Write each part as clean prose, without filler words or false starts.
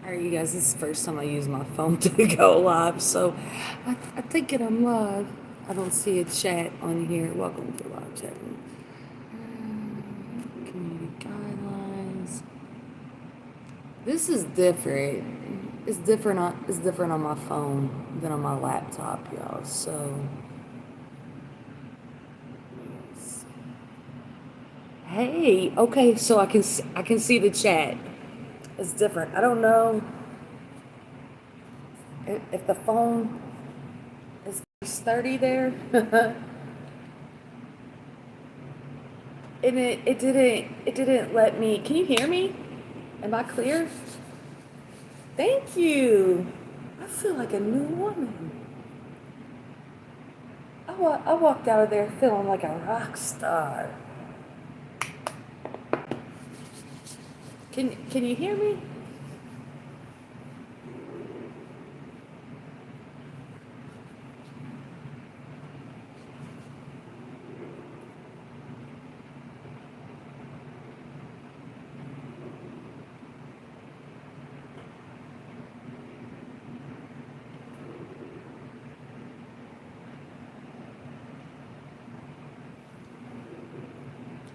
Alright, you guys, this is the first time I use my phone to go live, so I think it I'm live. I don't see a chat on here. Welcome to live chat. Community guidelines. This is different. It's different on my phone than on my laptop, y'all. So, hey, okay, so I can see the chat. It's different. I don't know if the phone is sturdy there. And it didn't let me. Can you hear me? Am I clear? Thank you. I feel like a new woman. I walked out of there feeling like a rock star. Can you hear me?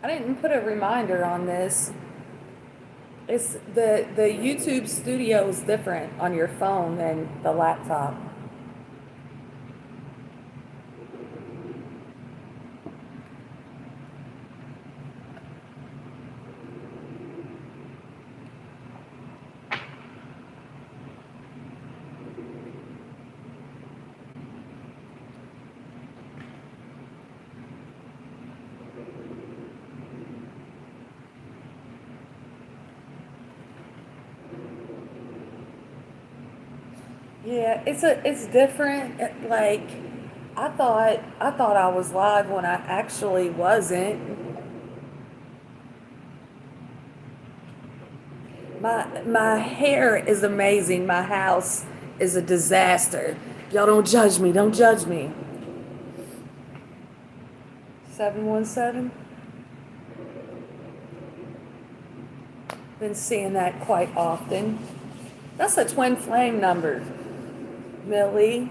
I didn't put a reminder on this. It's the YouTube studio is different on your phone than the laptop. Yeah, it's different. Like I thought I was live when I actually wasn't. My hair is amazing. My house is a disaster. Y'all don't judge me. Don't judge me. 717. Been seeing that quite often. That's a twin flame number, Millie.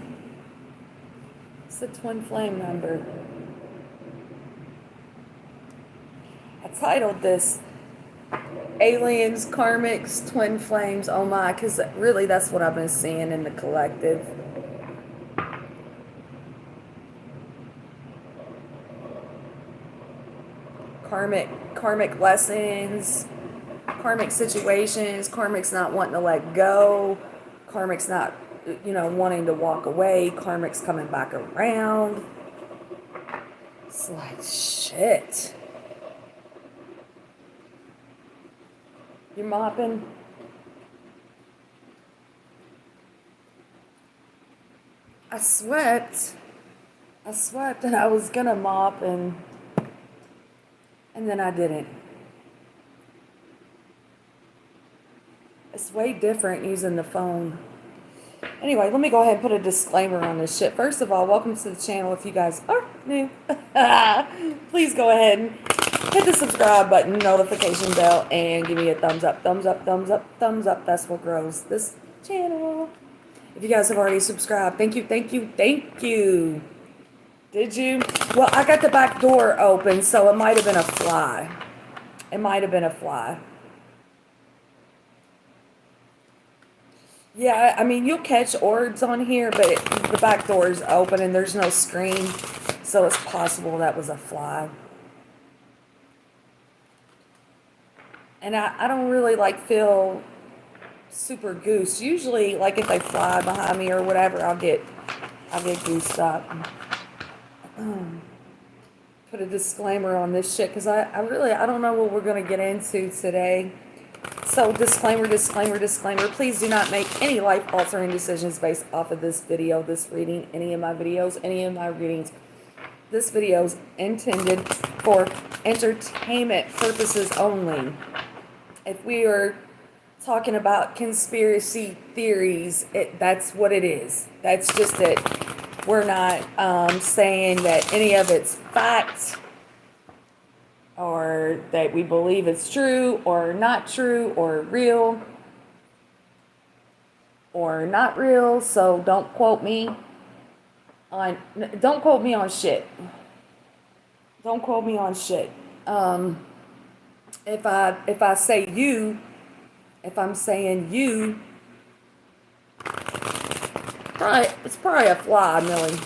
It's a twin flame number. I titled this Aliens, Karmics, Twin Flames, oh my, because really that's what I've been seeing in the collective. Karmic lessons, karmic situations, karmics not wanting to let go, karmics not, wanting to walk away, karmics coming back around. It's like, shit. You're mopping? I swept. I swept and I was gonna mop and then I didn't. It's way different using the phone. Anyway, let me go ahead and put a disclaimer on this shit. First of all, welcome to the channel if you guys are new. Please go ahead and hit the subscribe button, notification bell, and give me a thumbs up, thumbs up, thumbs up, thumbs up. That's what grows this channel. If you guys have already subscribed, thank you, thank you, thank you. Did you? Well, I got the back door open, so it might have been a fly. It might have been a fly. Yeah, I mean, you'll catch orbs on here, but the back door is open and there's no screen, so it's possible that was a fly. And I don't really feel super goose. Usually, like if they fly behind me or whatever, I'll get goosed up. Put a disclaimer on this shit because I don't know what we're gonna get into today. So disclaimer, disclaimer, disclaimer. Please do not make any life-altering decisions based off of this video, this reading, any of my videos, any of my readings. This video is intended for entertainment purposes only. If we are talking about conspiracy theories, that's what it is. That's just it. We're not saying that any of it's fact or that we believe it's true or not true or real. or not real, so don't quote me on shit. Don't quote me on shit. Um, if I say you, if I'm saying you, it's probably a fly, Millie.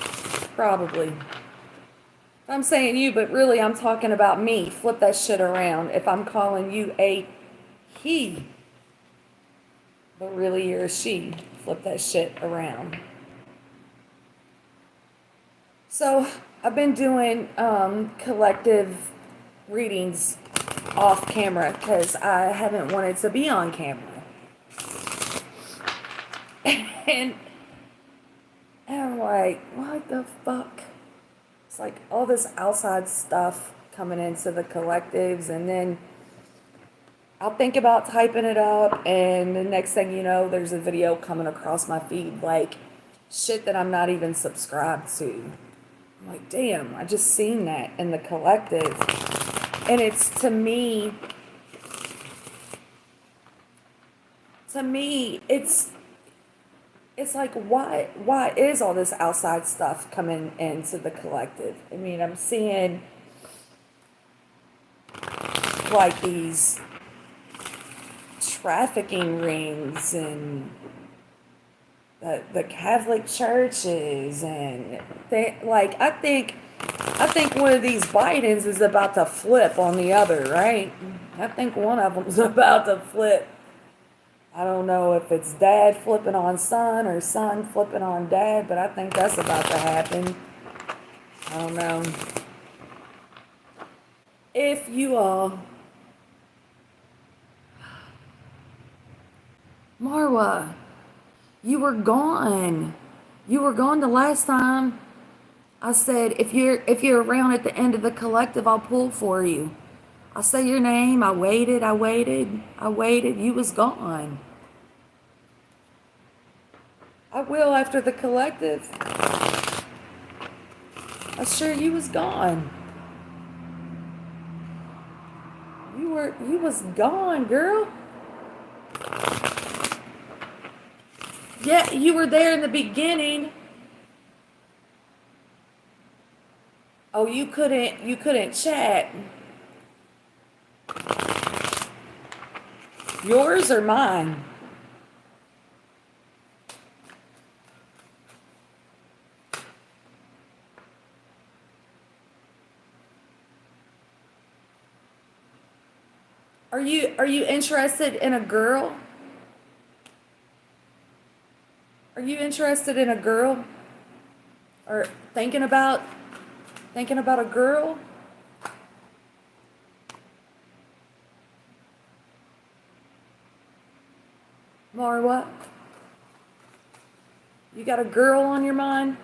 Probably. If I'm saying you, but really I'm talking about me. Flip that shit around. If I'm calling you a he, but really you're a she. Flip that shit around. So I've been doing collective readings off camera because I haven't wanted to be on camera. and I'm like, what the fuck? It's like all this outside stuff coming into the collectives, and then I'll think about typing it up, and the next thing you know, there's a video coming across my feed, like shit that I'm not even subscribed to. I'm like, damn, I just seen that in the collective. And it's to me, it's like, why is all this outside stuff coming into the collective? I mean, I'm seeing like these trafficking rings and the Catholic churches, and they like, I think one of these Bidens is about to flip on the other, right? I think one of them's about to flip. I don't know if it's dad flipping on son or son flipping on dad, but I think that's about to happen. I don't know. If you all... Marwa, you were gone. You were gone the last time. I said, if you're around at the end of the collective, I'll pull for you. I say your name. I waited. You was gone. I will after the collective. I sure you was gone. You was gone, girl. Yeah, you were there in the beginning. Oh, you couldn't chat. Yours or mine? Are you interested in a girl? Are you interested in a girl? Or thinking about a girl? Marwa, you got a girl on your mind?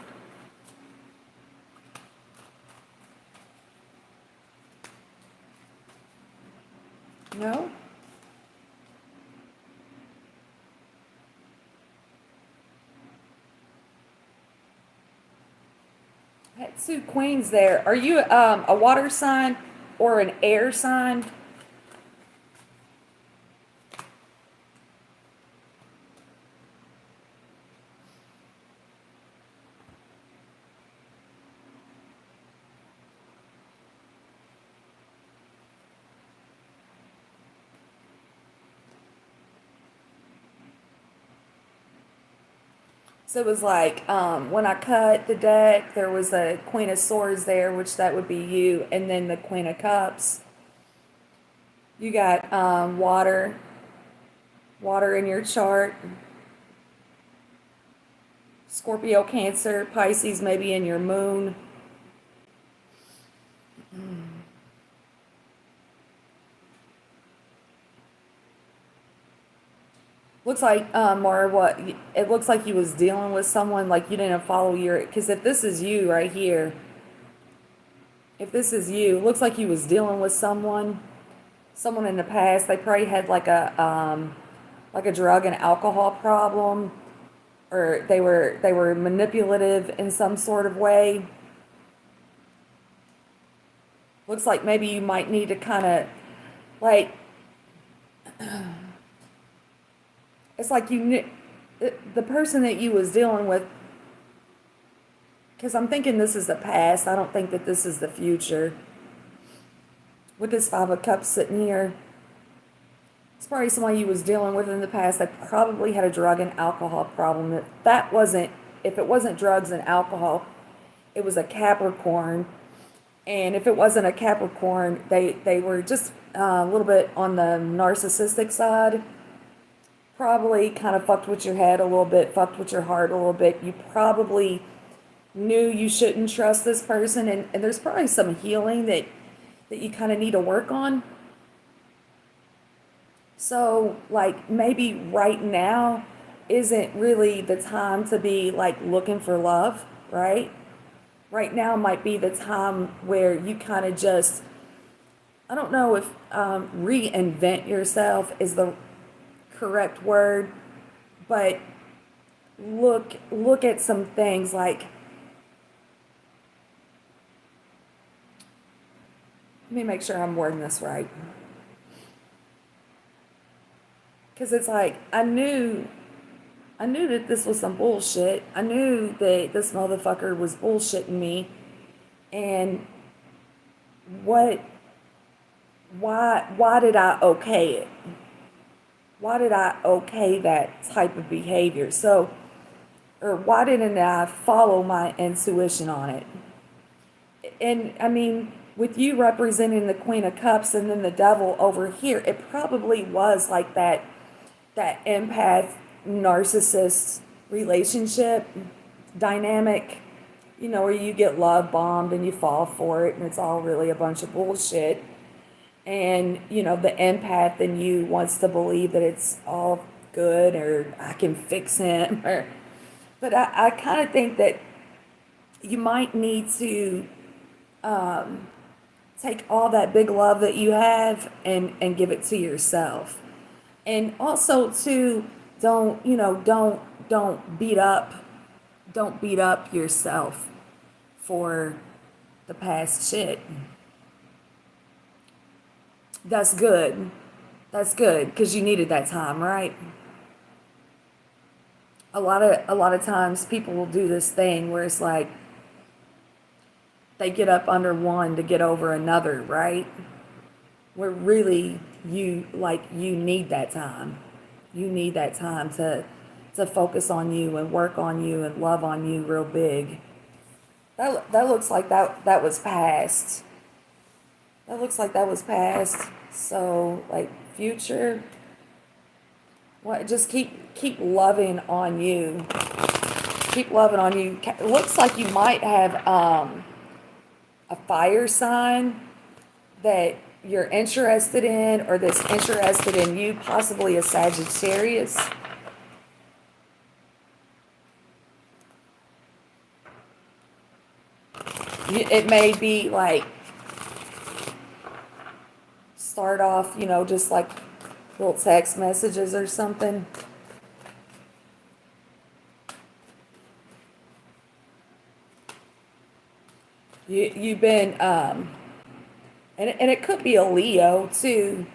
No? I had two queens there. Are you a water sign or an air sign? So it was like, when I cut the deck, there was a Queen of Swords there, which that would be you, and then the Queen of Cups. You got water in your chart. Scorpio, Cancer, Pisces, maybe in your moon. Looks like, Mara, what it looks like you was dealing with someone, like you didn't follow your. Because if this is you right here, if this is you, looks like you was dealing with someone in the past. They probably had like a drug and alcohol problem, or they were manipulative in some sort of way. Looks like maybe you might need to kind of like. It's like the person that you was dealing with, because I'm thinking this is the past. I don't think that this is the future. With this Five of Cups sitting here, it's probably somebody you was dealing with in the past that probably had a drug and alcohol problem. If it wasn't drugs and alcohol, it was a Capricorn. And if it wasn't a Capricorn, they were just a little bit on the narcissistic side. Probably kind of fucked with your head a little bit, fucked with your heart a little bit. You probably knew you shouldn't trust this person, and there's probably some healing that you kind of need to work on. So, like, maybe right now isn't really the time to be like looking for love, right? Right now might be the time where you kind of just, I don't know if reinvent yourself is the correct word, but look at some things like, let me make sure I'm wording this right. Because it's like, I knew that this was some bullshit. I knew that this motherfucker was bullshitting me. And why did I okay it? Why did I okay that type of behavior? So, or why didn't I follow my intuition on it? And I mean, with you representing the Queen of Cups and then the Devil over here, it probably was like that empath narcissist relationship dynamic, where you get love bombed and you fall for it and it's all really a bunch of bullshit. And, the empath in you wants to believe that it's all good, or I can fix him. But I kind of think that you might need to take all that big love that you have and give it to yourself. And also too, don't beat up yourself for the past shit. That's good. That's good, because you needed that time, right? A lot of times people will do this thing where it's like they get up under one to get over another, right? Where really you need that time. You need that time to focus on you and work on you and love on you real big. That looks like that was past. That looks like that was past. So, like, future, what? Just keep loving on you. Keep loving on you. It looks like you might have a fire sign that you're interested in, or that's interested in you, possibly a Sagittarius. It may be like, start off, just like little text messages or something. You've been, and it could be a Leo too.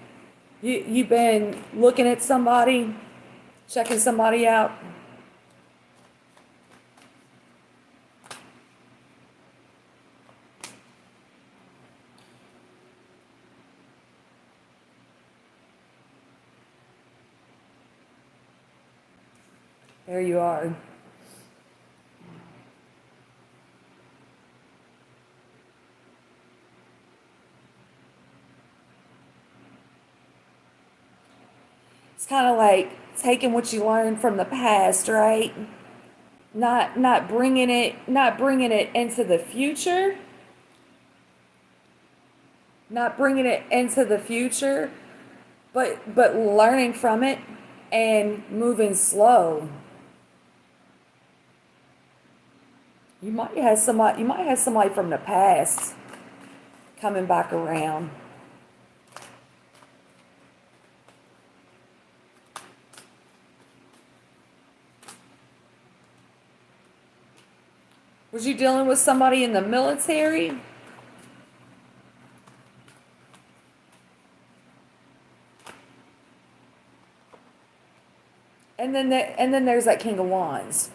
You've been looking at somebody, checking somebody out. There you are. It's kind of like taking what you learned from the past, right? Not bringing it into the future. Not bringing it into the future, but learning from it and moving slow. You might have somebody from the past coming back around. Was you dealing with somebody in the military? And then there's that King of Wands.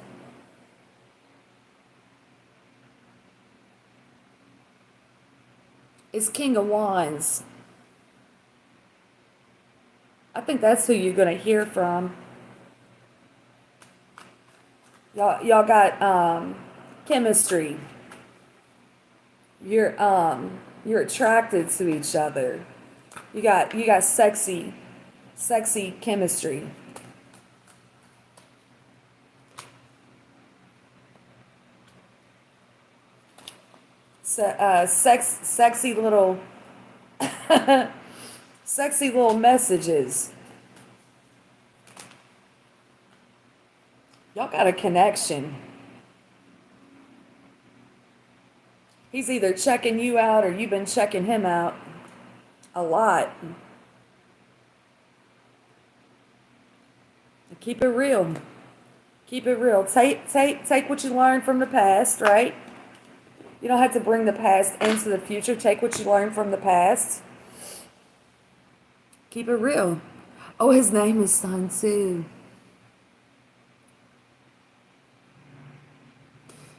It's King of Wands. I think that's who you're gonna hear from. Y'all got chemistry. You're attracted to each other. You got sexy chemistry. Sexy little sexy little messages. Y'all got a connection. He's either checking you out or you've been checking him out a lot. Keep it real. Keep it real. Take what you learned from the past, right? You don't have to bring the past into the future. Take what you learned from the past. Keep it real. Oh, his name is Sun too.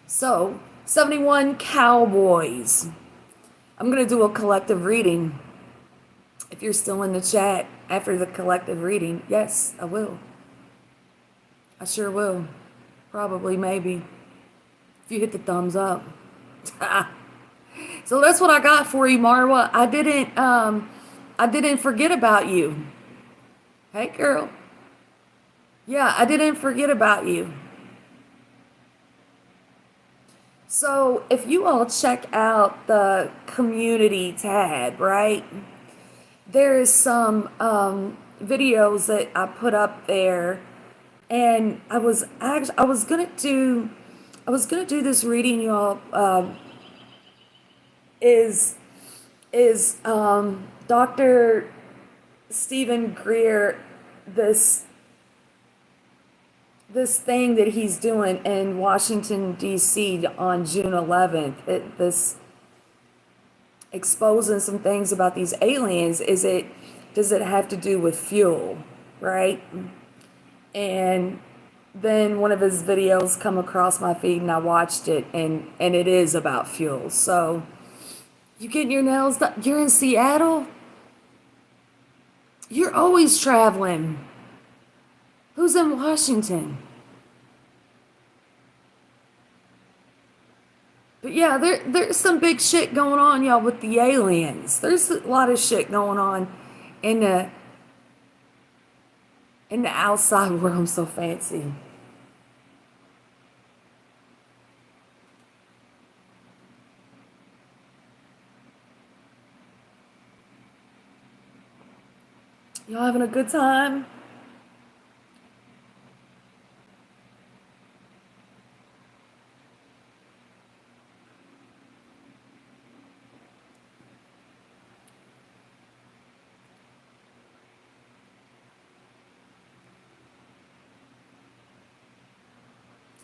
So, 71 Cowboys. I'm going to do a collective reading. If you're still in the chat after the collective reading, yes, I will. I sure will. Probably, maybe. If you hit the thumbs up. So that's what I got for you, Marwa. I didn't forget about you. Hey, girl. Yeah, I didn't forget about you. So if you all check out the community tab, right? There is some videos that I put up there, and I was gonna do this reading, y'all. Is Dr. Stephen Greer this thing that he's doing in Washington, D.C. on June 11th, this exposing some things about these aliens, does it have to do with fuel, right? And then one of his videos come across my feed and I watched it, and it is about fuel. So you getting your nails done? You're in Seattle? You're always traveling. Who's in Washington? But yeah, there's some big shit going on, y'all, with the aliens. There's a lot of shit going on in the outside world. I'm so fancy. Y'all having a good time?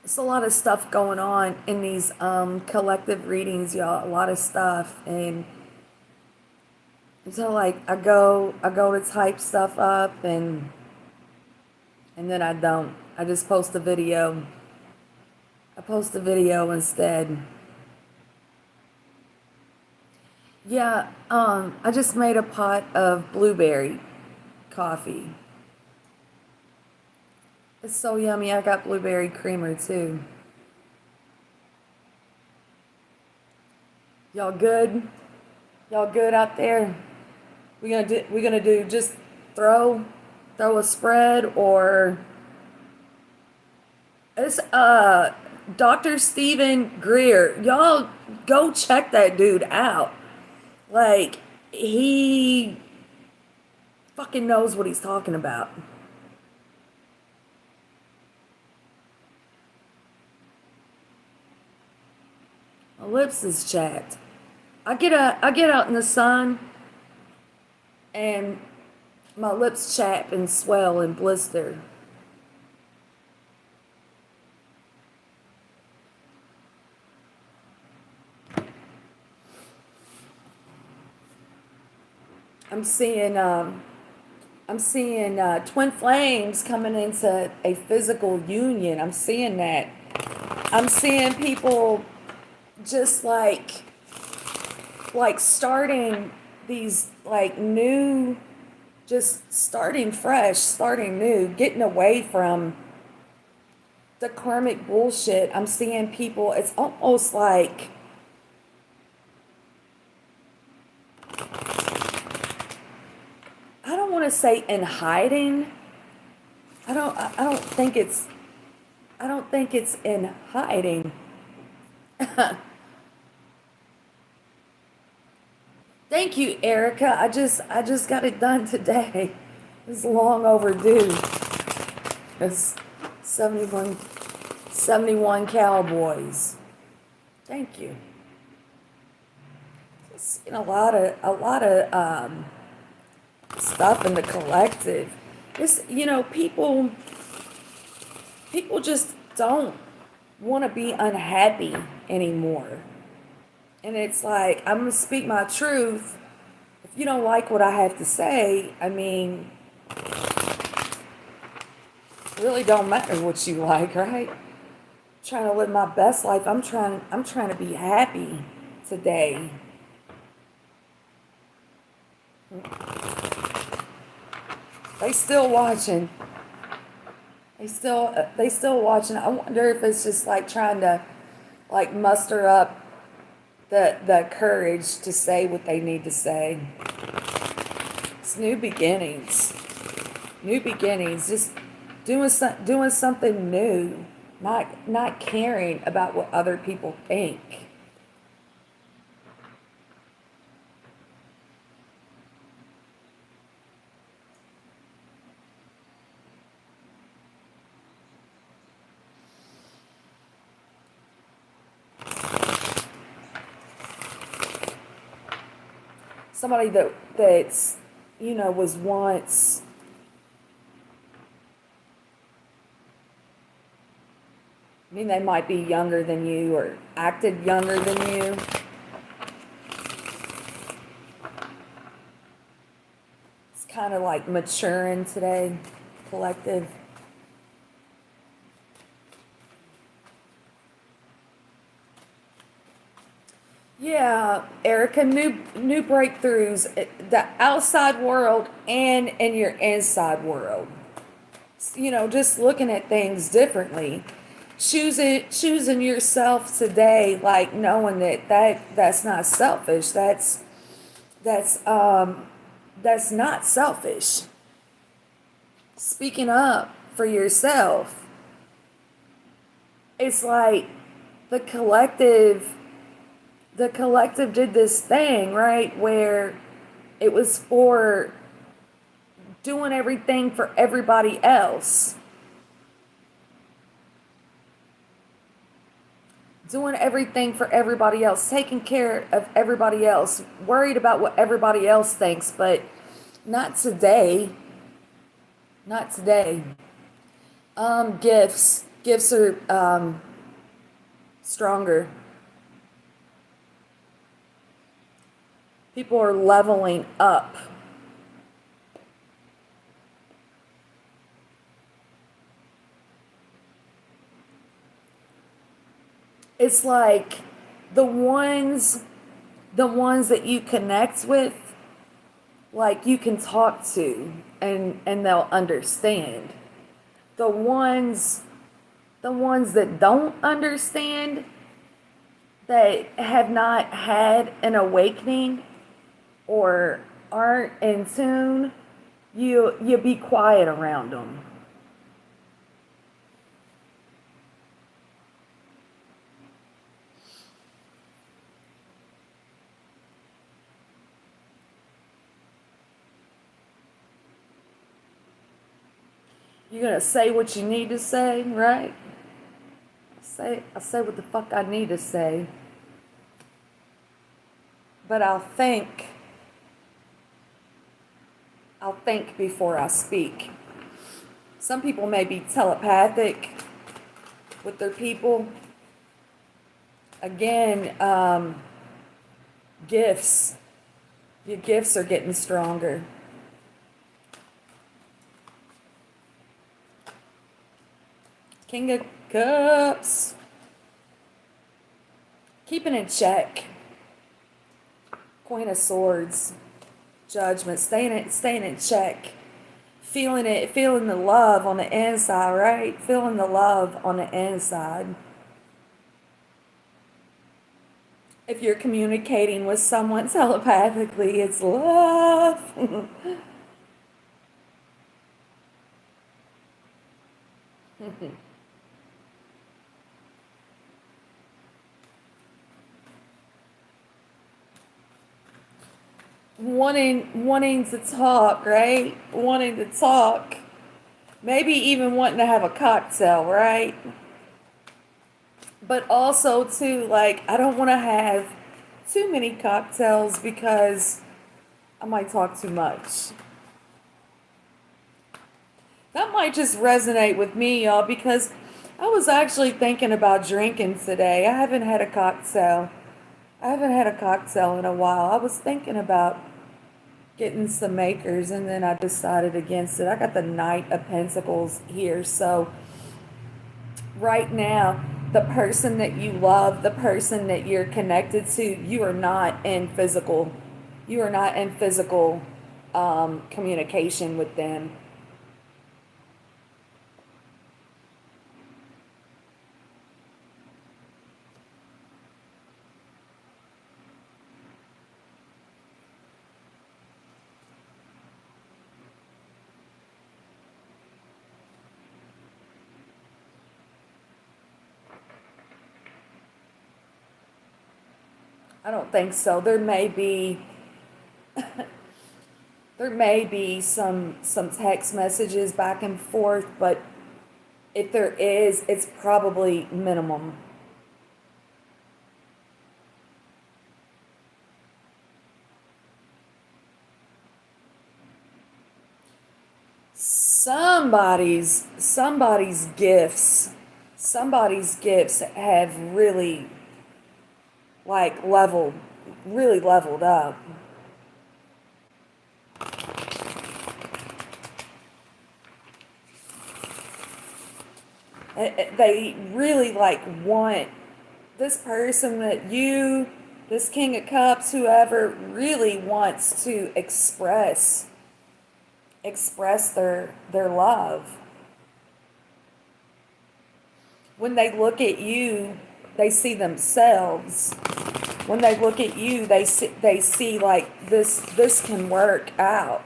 It's a lot of stuff going on in these collective readings, y'all. A lot of stuff, and so like I go to type stuff up, and then I don't. I just post a video. I post a video instead. Yeah, I just made a pot of blueberry coffee. It's so yummy. I got blueberry creamer too. Y'all good? Y'all good out there? We gonna do just throw a spread, or it's Dr. Stephen Greer. Y'all go check that dude out. Like, he fucking knows what he's talking about. My lips is chapped. I get out in the sun and my lips chap and swell and blister. I'm seeing I'm seeing twin flames coming into a physical union. I'm seeing that. I'm seeing people just like starting these like new, just starting fresh, starting new, getting away from the karmic bullshit. I'm seeing people, it's almost like, I don't want to say in hiding. I don't think it's in hiding. Thank you, Erica. I just got it done today. It's long overdue. It's 71, 71 Cowboys. Thank you. Seen a lot of stuff in the collective. Just, people just don't want to be unhappy anymore. And it's like, I'm going to speak my truth. If you don't like what I have to say, I mean, it really don't matter what you like, right? I'm trying to live my best life. I'm trying to be happy today. They still watching. They still watching. I wonder if it's just like trying to like muster up the courage to say what they need to say. It's new beginnings. New beginnings. Just doing something new. Not caring about what other people think. Somebody that's was once they might be younger than you or acted younger than you. It's kind of like maturing today, collective. Yeah, Erica, new breakthroughs, the outside world and in your inside world. Just looking at things differently. Choosing yourself today, like knowing that's not selfish. That's not selfish. Speaking up for yourself. It's like the collective did this thing, right, where it was for doing everything for everybody else. Doing everything for everybody else, taking care of everybody else, worried about what everybody else thinks, but not today. Not today. Gifts are stronger. People are leveling up. It's like the ones that you connect with, like you can talk to and they'll understand. The ones that don't understand, that have not had an awakening or aren't in tune, you be quiet around them. You're gonna say what you need to say, right? I say what the fuck I need to say. But I'll think before I speak. Some people may be telepathic with their people. Again, gifts. Your gifts are getting stronger. King of Cups. Keeping in check. Queen of Swords. Judgment. Staying in check. Feeling it, feeling the love on the inside, right? Feeling the love on the inside. If you're communicating with someone telepathically, it's love. wanting to talk, right? Wanting to talk. Maybe even wanting to have a cocktail, right? But also too, like, I don't want to have too many cocktails because I might talk too much. That might just resonate with me, y'all, because I was actually thinking about drinking today. I haven't had a cocktail. I haven't had a cocktail in a while. I was thinking about getting some makers, and then I decided against it. I got the Knight of Pentacles here, so right now, the person that you love, the person that you're connected to, you are not in physical. You are not in physical communication with them. I don't think so. There may be some text messages back and forth, but if there is, it's probably minimum. Somebody's gifts have really like really leveled up. They really like want this person that this King of Cups, whoever, really wants to express their love. When they look at you, they see themselves. When they look at you, they see like this can work out.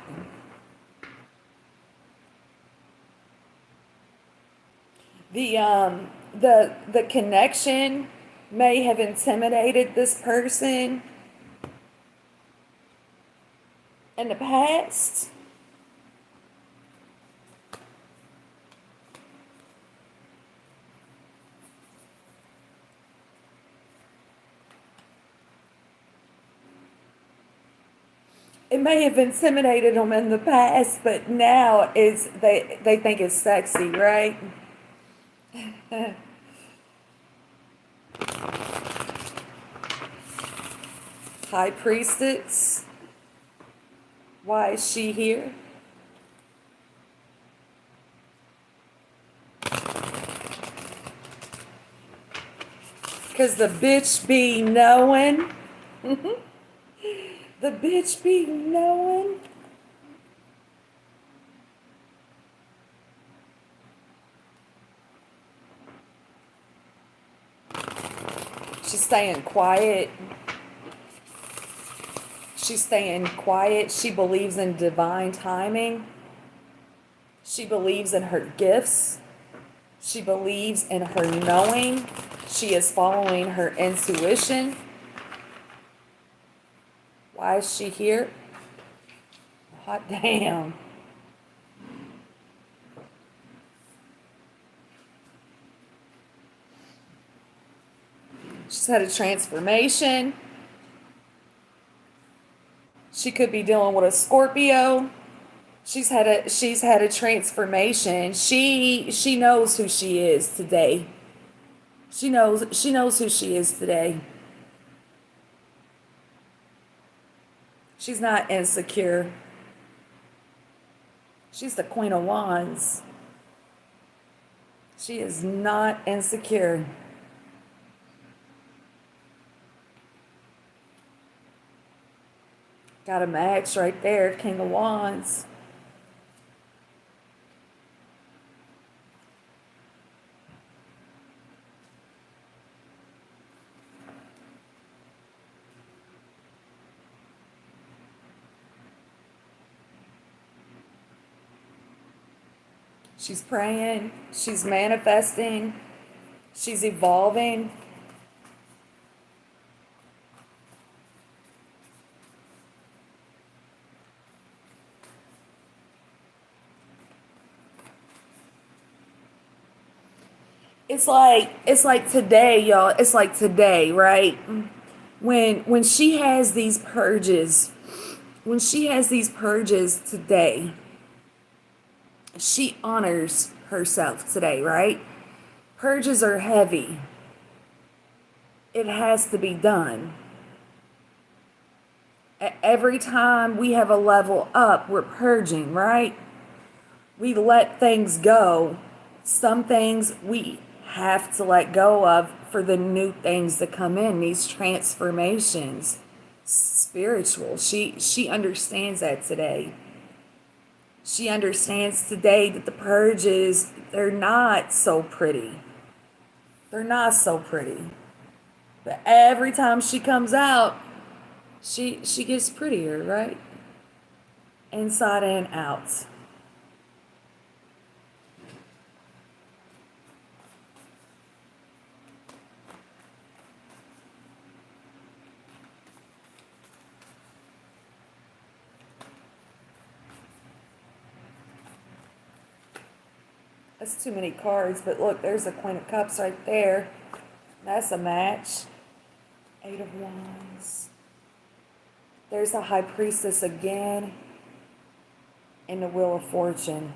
The connection may have intimidated this person in the past. It may have intimidated them in the past, but now they think it's sexy, right? High Priestess. Why is she here? Because the bitch be knowing. The bitch be knowing. She's staying quiet. She's staying quiet. She believes in divine timing. She believes in her gifts. She believes in her knowing. She is following her intuition. Why is she here? Hot damn. She's had a transformation. She could be dealing with a Scorpio. She's had a transformation. She knows who she is today. She knows who she is today. She's not insecure. She's the Queen of Wands. She is not insecure. Got a match right there, King of Wands. She's praying, she's manifesting, she's evolving. It's like today, y'all. It's like today, right? When she has these purges, when she has these purges today, she honors herself today, right? Purges are heavy. It has to be done. Every time we have a level up, we're purging, right? We let things go. Some things we have to let go of for the new things that come in, these transformations. Spiritual. She understands that today. She understands today that the purges, they're not so pretty. They're not so pretty. But every time she comes out, she gets prettier, right? Inside and out. That's too many cards, but look, there's a Queen of Cups right there. That's a match. Eight of Wands. There's the High Priestess again. And the Wheel of Fortune.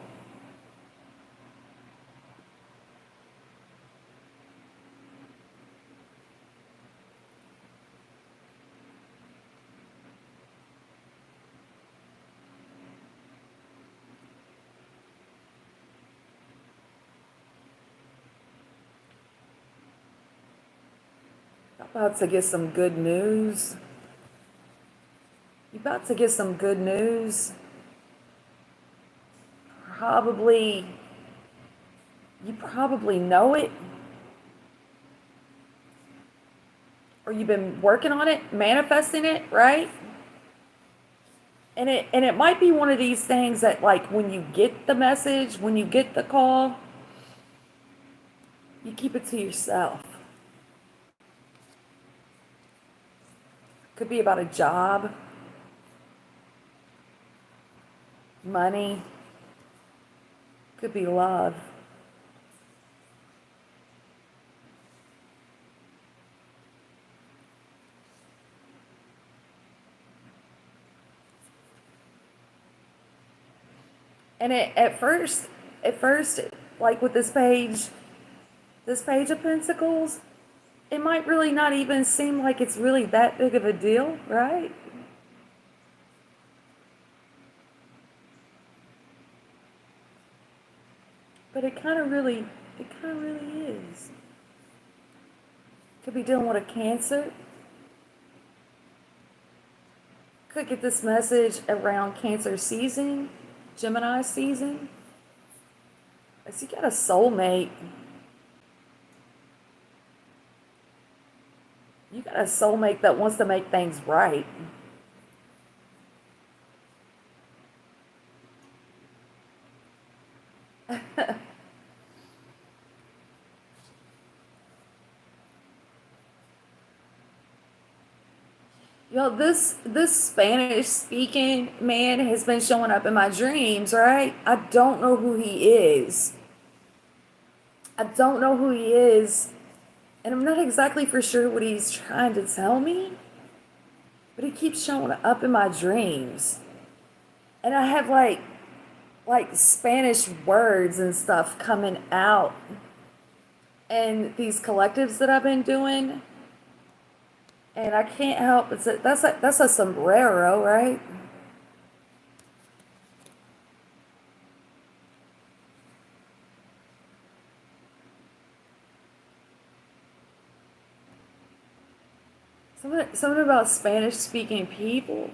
About to get some good news. You about to get some good news. You probably know it. Or you've been working on it, manifesting it, right? And it might be one of these things that, like, when you get the message, when you get the call, you keep it to yourself. Could be about a job, money, could be love. And at first, like with this page of Pentacles, it might really not even seem like it's really that big of a deal, right? But it kind of really is. Could be dealing with a Cancer. Could get this message around Cancer season, Gemini season. So you got a soulmate. You got a soulmate that wants to make things right. Yo, this Spanish speaking man has been showing up in my dreams, right? I don't know who he is. I don't know who he is. And I'm not exactly for sure what he's trying to tell me. But he keeps showing up in my dreams. And I have like Spanish words and stuff coming out. And these collectives that I've been doing. And I can't help but say, that's a sombrero, right? Something about Spanish speaking people.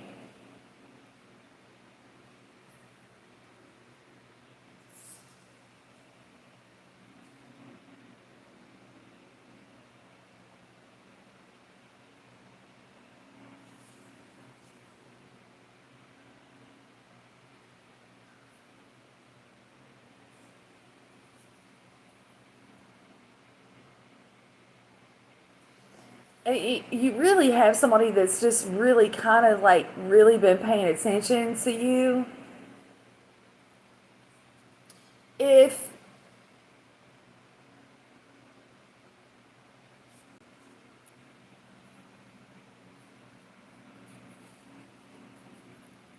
You really have somebody that's just really kind of like really been paying attention to you. If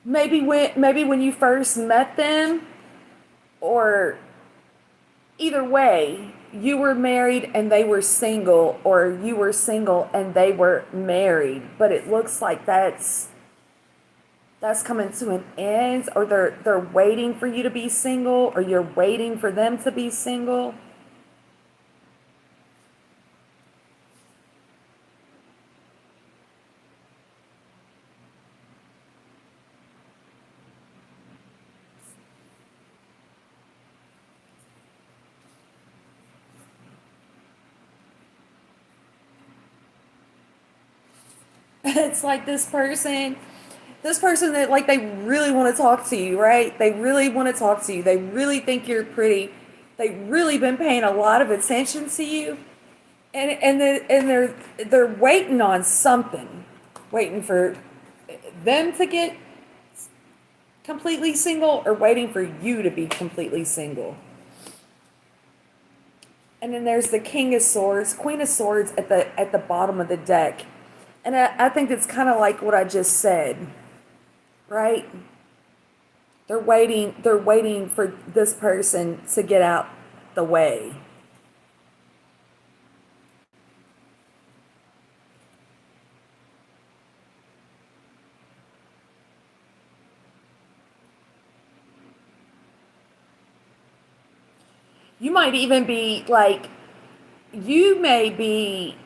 maybe when you first met them, or either way, you were married and they were single, or you were single and they were married, but it looks like that's coming to an end, or they're waiting for you to be single, or you're waiting for them to be single. It's like this person that like they really want to talk to you, right? They really want to talk to you. They really think you're pretty. They've really been paying a lot of attention to you, and they're waiting on something, waiting for them to get completely single, or waiting for you to be completely single. And then there's the King of Swords, Queen of Swords at the bottom of the deck. And I think it's kind of like what I just said, right? They're waiting for this person to get out the way. You might even be like, you may be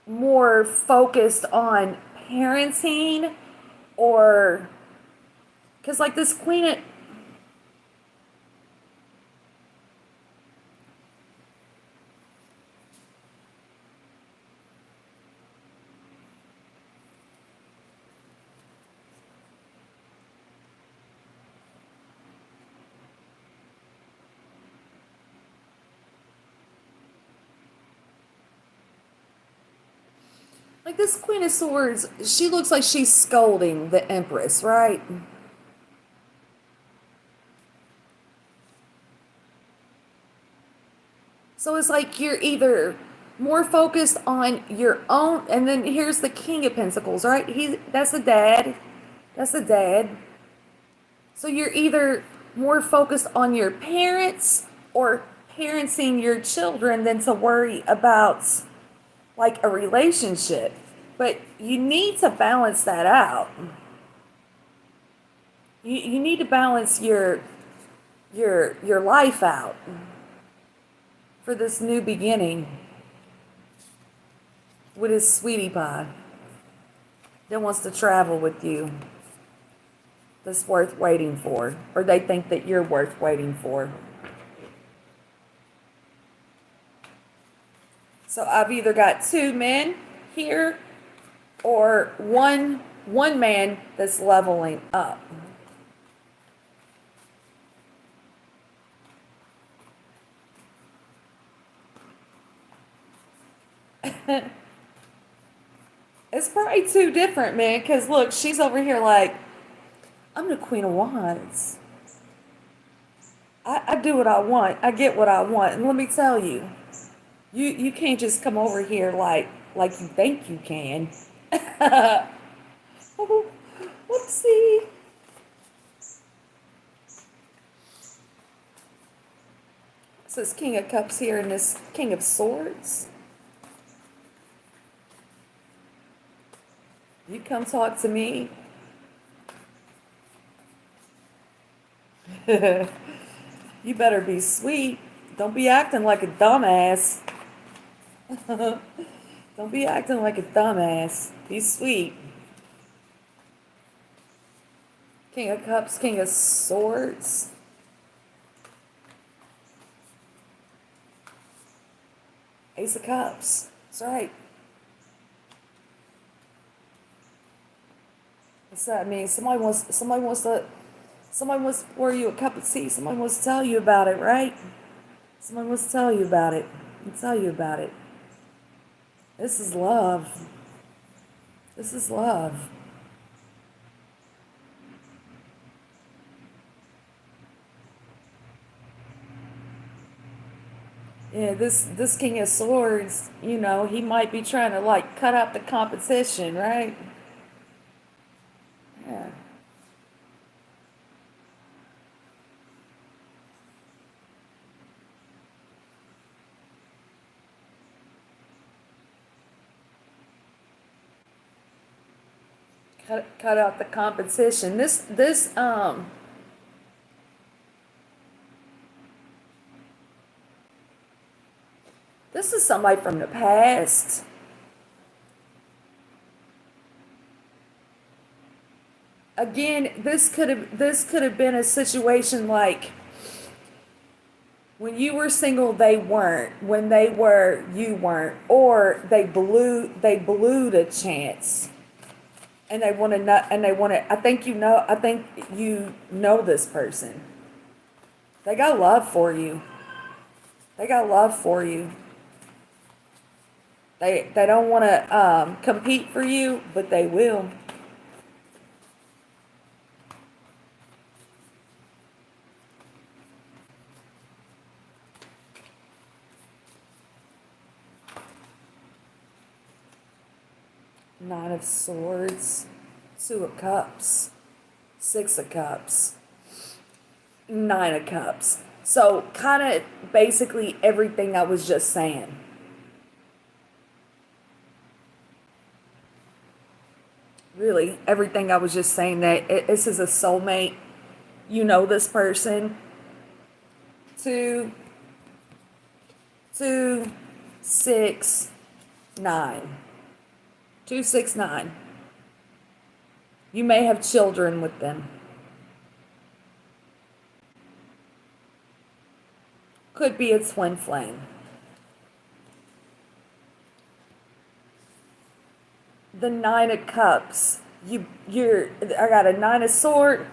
more focused on parenting, or because like this Queen of Swords, she looks like she's scolding the Empress, right? So it's like you're either more focused on your own, and then here's the King of Pentacles, right? That's the dad. That's the dad. So you're either more focused on your parents, or parenting your children, than to worry about like a relationship. But you need to balance that out. You need to balance your life out for this new beginning with his sweetie pie that wants to travel with you, that's worth waiting for, or they think that you're worth waiting for. So I've either got two men here, or one man that's leveling up. It's probably two different men, because look, she's over here like, I'm the Queen of Wands. I do what I want. I get what I want. And let me tell you, you can't just come over here like you think you can. Oh, whoopsie. So this King of Cups here and this King of Swords. You come talk to me. You better be sweet. Don't be acting like a dumbass. Don't be acting like a dumbass. Be sweet. King of Cups, King of Swords. Ace of Cups. That's right. What's that mean? Somebody wants to pour you a cup of tea. Somebody wants to tell you about it, right? Somebody wants to tell you about it. And tell you about it. This is love. This is love. Yeah, this King of Swords, he might be trying to like cut out the competition, right? Yeah. Cut out the competition. This is somebody from the past. Again, this could have been a situation like when you were single, they weren't. When they were, you weren't. Or they blew the chance. And they want to know, and they want to, I think you know this person. They got love for you. They got love for you. They don't want to compete for you, but they will. Nine of Swords, Two of Cups, Six of Cups, Nine of Cups. So kind of basically everything I was just saying. Really, everything I was just saying that this is a soulmate. You know this person. Two, two, six, nine. 269. You may have children with them. Could be a twin flame. The Nine of Cups. I got a Nine of Sword.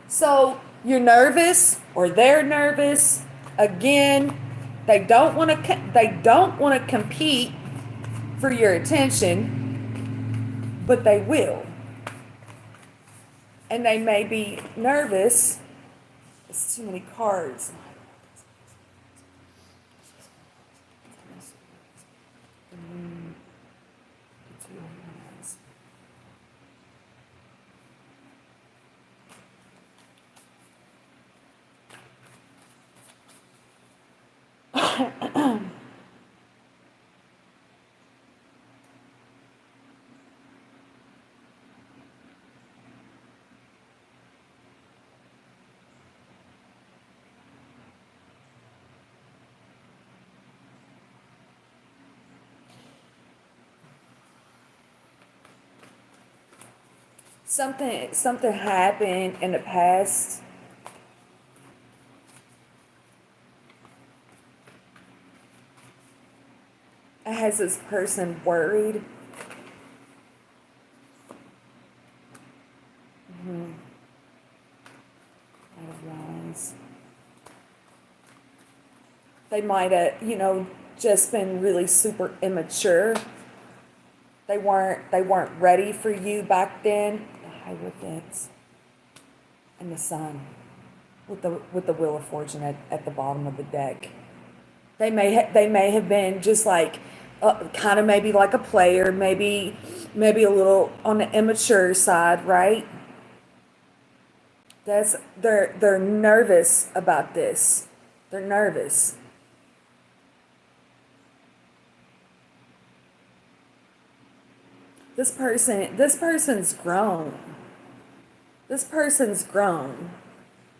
So you're nervous, or they're nervous. Again, they don't want to compete for your attention, but they will. And they may be nervous. It's too many cards. Something happened in the past. Has this person worried? Out of Wands. They might have, just been really super immature. They weren't ready for you back then. The Hierophants and the Sun with the Wheel of Fortune at the bottom of the deck. They may have been just like kind of maybe like a player, maybe a little on the immature side, right? They're nervous about this. They're nervous. This person's grown. This person's grown.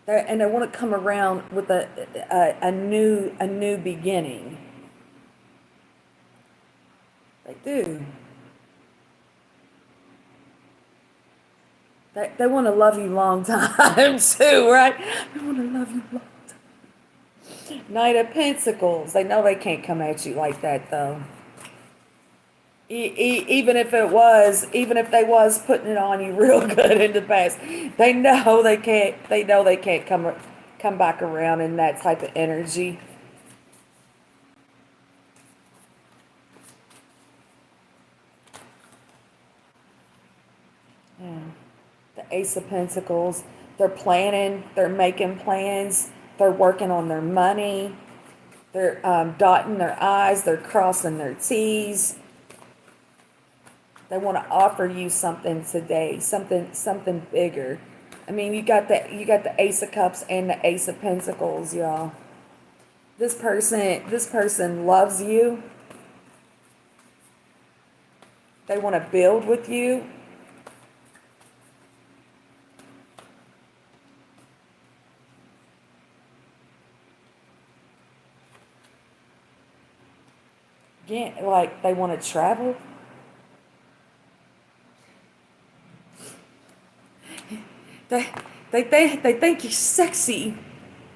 And they want to come around with a new beginning. They do. They want to love you long time too, right? They want to love you long time. Knight of Pentacles. They know they can't come at you like that though. Even if it was, even if they was putting it on you real good in the past, they know they can't. They know they can't come back around in that type of energy. Yeah. The Ace of Pentacles. They're planning. They're making plans. They're working on their money. They're dotting their I's. They're crossing their T's. They want to offer you something today, something bigger. I mean, you got the Ace of Cups and the Ace of Pentacles, y'all. This person loves you. They want to build with you. Again, like they want to travel. They they think you're sexy.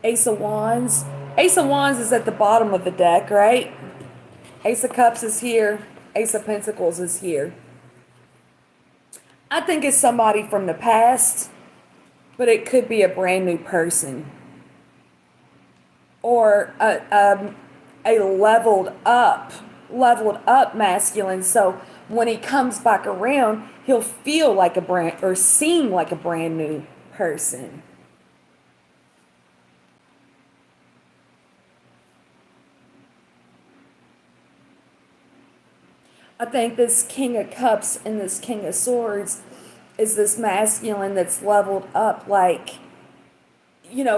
Ace of Wands. Ace of Wands is at the bottom of the deck, right? Ace of Cups is here. Ace of Pentacles is here. I think it's somebody from the past, but it could be a brand new person. Or a leveled up masculine. So when he comes back around, he'll feel like a brand or seem like a brand new person. I think this King of Cups and this King of Swords is this masculine that's leveled up, like,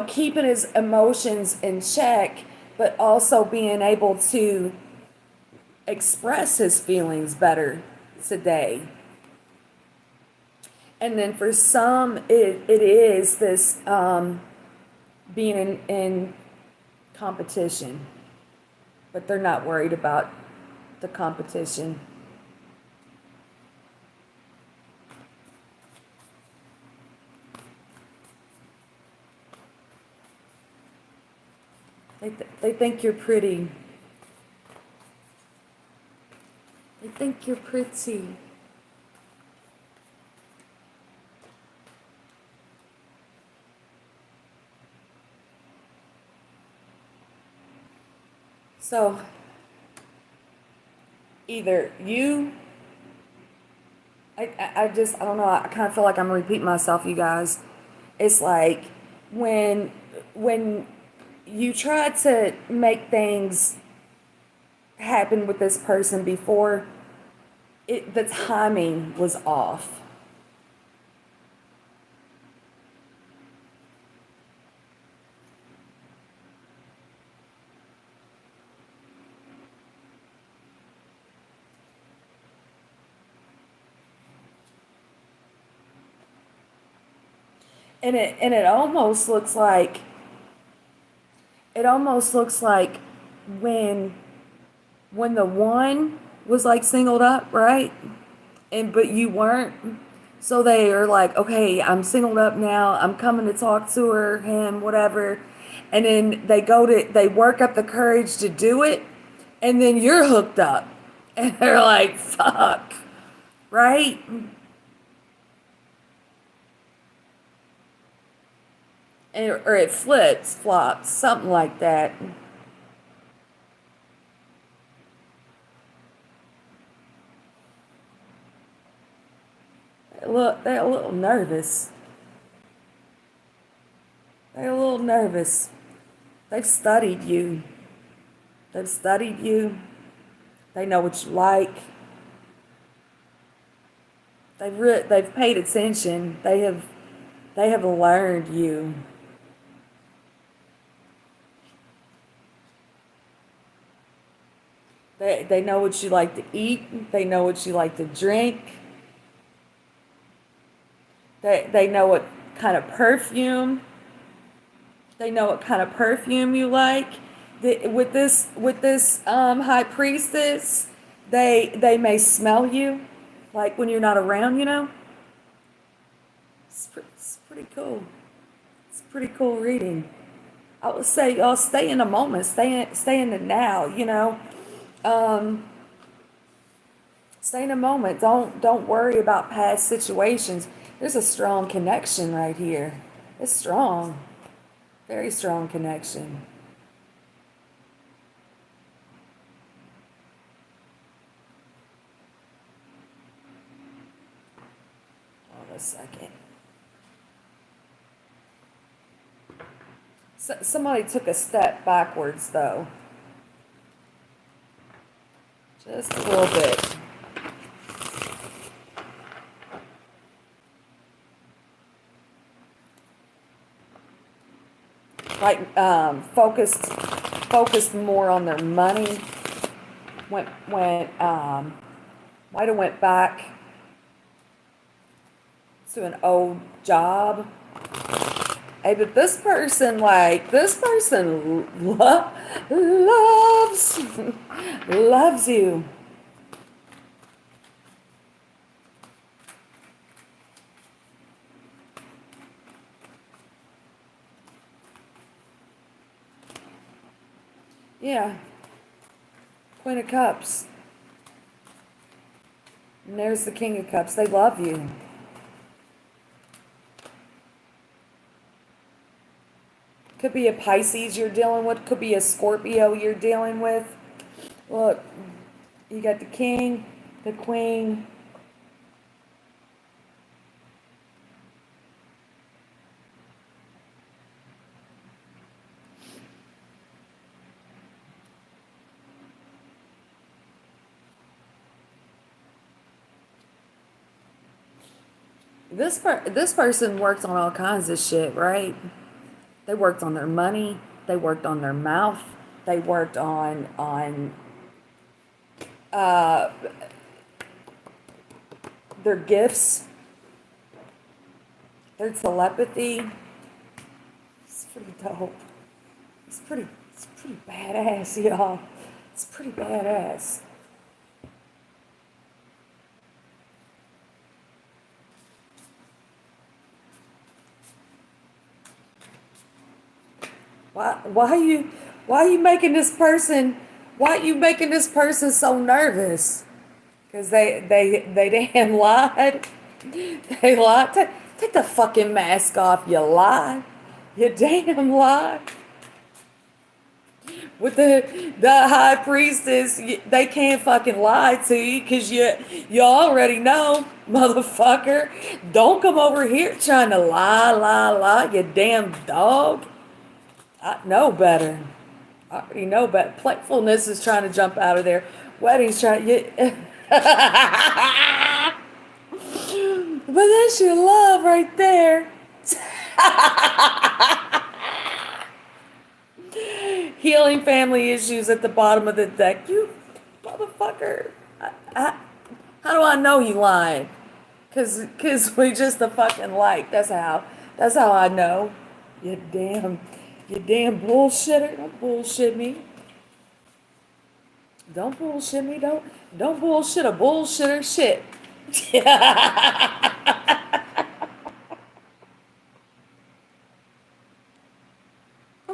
keeping his emotions in check, but also being able to express his feelings better today. And then for some, it is this being in competition, but they're not worried about the competition. They think you're pretty. They think you're pretty. So either you, I don't know, I kind of feel like I'm repeating myself, you guys. It's like when you try to make things happen with this person before the timing was off. And it almost looks like when the one was like singled up, right? And but you weren't. So they are like, okay, I'm singled up now. I'm coming to talk to her, him, whatever. And then they work up the courage to do it, and then you're hooked up. And they're like, fuck, right? Or it flops, something like that. They're a little nervous. They're a little nervous. They've studied you. They've studied you. They know what you like. They've paid attention. They have learned you. They know what you like to eat. They know what you like to drink. They know what kind of perfume. They know what kind of perfume you like. With this high priestess, They may smell you, like when you're not around, you know. It's pretty cool. It's pretty cool reading. I would say y'all stay in the moment, stay in the now, you know. Um, Stay in the moment. Don't worry about past situations. There's a strong connection right here. It's strong. Very strong connection. Hold on a second. Somebody took a step backwards though. Just a little bit. Like focused more on their money. Went might have went back to an old job. Hey, but this person loves loves you. Yeah, Queen of Cups. And there's the King of Cups. They love you. Could be a Pisces you're dealing with. Could be a Scorpio you're dealing with. Look, you got the King, the Queen. This person worked on all kinds of shit, right? They worked on their money. They worked on their mouth. They worked on uh, their gifts, their telepathy. It's pretty dope. It's pretty badass, y'all. It's pretty badass. Why you making this person why you making this person so nervous? Because they damn lied. They lied. Take the fucking mask off, you lie. You damn lie. With the high priestess, they can't fucking lie to you because you already know, motherfucker. Don't come over here trying to lie, you damn dog. I know better. I already know better. Playfulness is trying to jump out of there. Wedding's trying to. But that's your love right there. Healing family issues at the bottom of the deck. You motherfucker. I, how do I know you lying? Cause we just a fucking like. That's how I know. You damn bullshitter. Don't bullshit me. Don't bullshit me. Don't bullshit a bullshitter shit.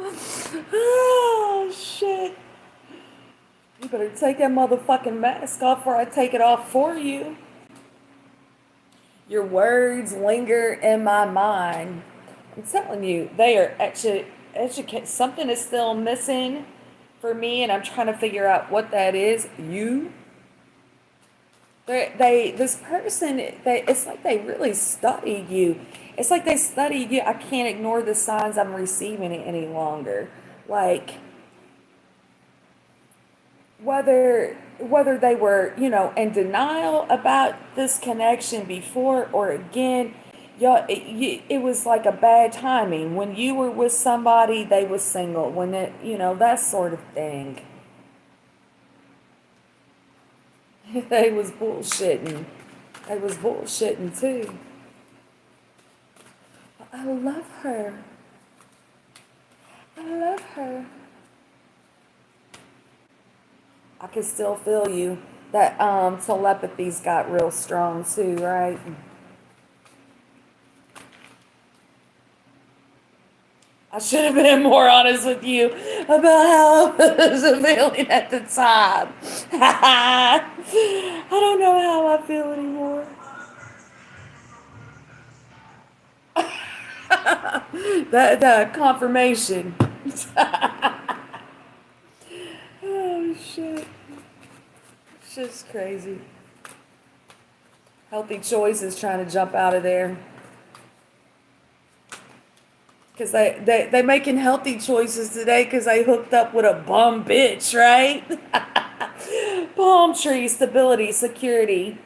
Oh shit. You better take that motherfucking mask off or I take it off for you. Your words linger in my mind. I'm telling you, they are actually educate. Something is still missing for me, and I'm trying to figure out what that is. You, this person, it's like they really study you. It's like they study you. I can't ignore the signs I'm receiving it any longer. Like whether they were, in denial about this connection before or again, y'all, it was like a bad timing. When you were with somebody, they was single. When it, that sort of thing. They was bullshitting. They was bullshitting too. But I love her. I love her. I can still feel you. That telepathy's got real strong too, right? I should have been more honest with you about how I was feeling at the time. I don't know how I feel anymore. That confirmation. Oh shit. Shit's crazy. Healthy choices trying to jump out of there. Because they making healthy choices today because they hooked up with a bum bitch, right? Palm tree, stability, security,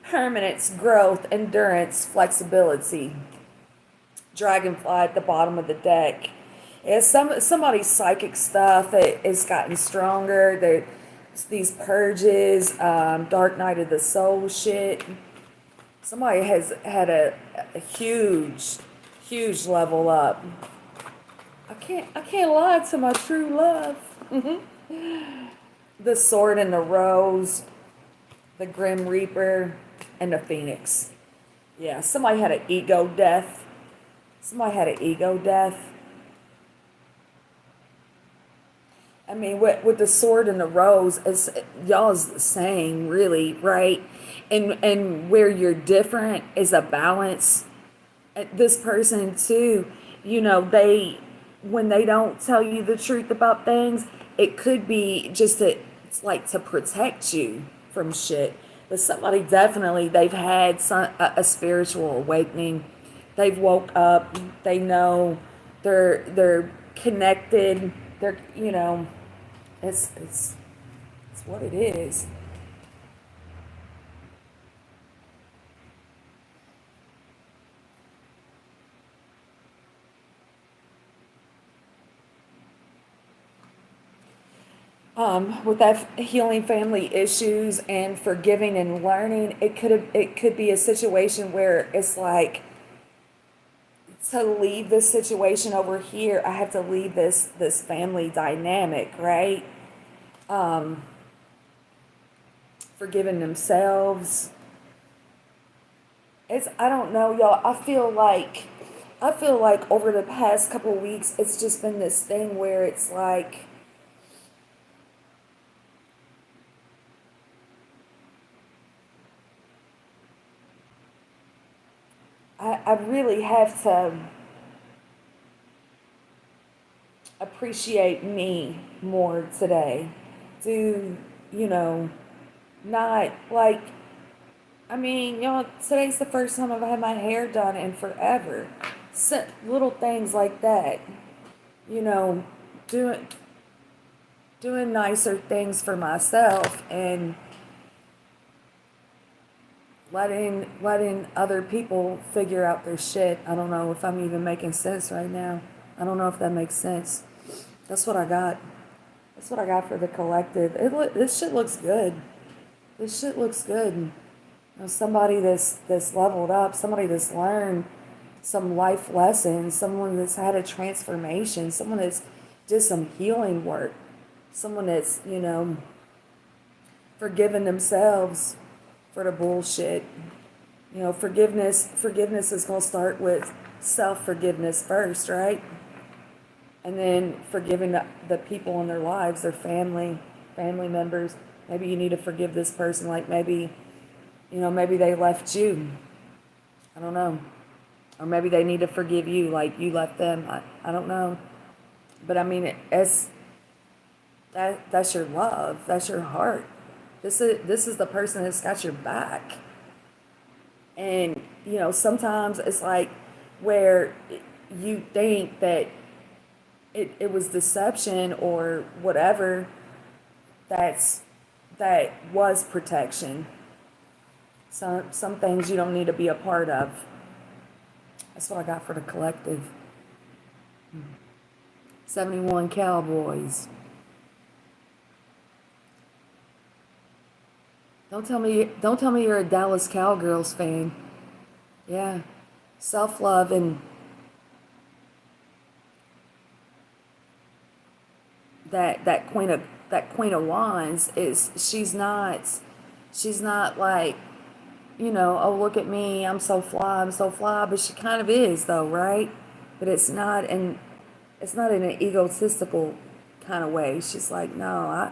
permanence, growth, endurance, flexibility. Dragonfly at the bottom of the deck. Yeah, somebody's psychic stuff has gotten stronger. These purges, Dark Night of the Soul shit. Somebody has had a huge level up. I can't lie to my true love. The Sword and the Rose, the Grim Reaper, and the Phoenix. Yeah, somebody had an ego death. Somebody had an ego death. I mean, with the Sword and the Rose, it's y'all's the same, really, right? And where you're different is a balance. This person too, they when they don't tell you the truth about things, it could be just that it's like to protect you from shit. But somebody definitely they've had a spiritual awakening. They've woke up. They know they're connected. They're it's what it is. With that healing family issues and forgiving and learning, it could be a situation where it's like to leave this situation over here, I have to leave this family dynamic, right? Um, Forgiving themselves. It's I don't know, y'all. I feel like over the past couple of weeks, it's just been this thing where it's like I really have to appreciate me more today. Do, you know, not like, I mean, today's the first time I've had my hair done in forever. Little things like that, you know, doing, doing nicer things for myself and letting other people figure out their shit. I don't know if I'm even making sense right now. I don't know if that makes sense. That's what I got. That's what I got for the collective. This shit looks good. This shit looks good. Somebody that's leveled up, somebody that's learned some life lessons, someone that's had a transformation, someone that's did some healing work, someone that's forgiven themselves for the bullshit. Forgiveness is going to start with self-forgiveness first, right? And then forgiving the people in their lives, their family members. Maybe you need to forgive this person, like maybe they left you. I don't know. Or maybe they need to forgive you like you left them. I don't know. But I mean, that's your love. That's your heart. This is the person that's got your back. And, sometimes it's like where you think that it was deception or whatever, that was protection. Some things you don't need to be a part of. That's what I got for the collective. 71 Cowboys. Don't tell me you're a Dallas Cowgirls fan. Yeah. Self-love and that queen of wands is she's not She's not like, oh, look at me, I'm so fly, but she kind of is though, right? But it's not in an egotistical kind of way. She's like, no,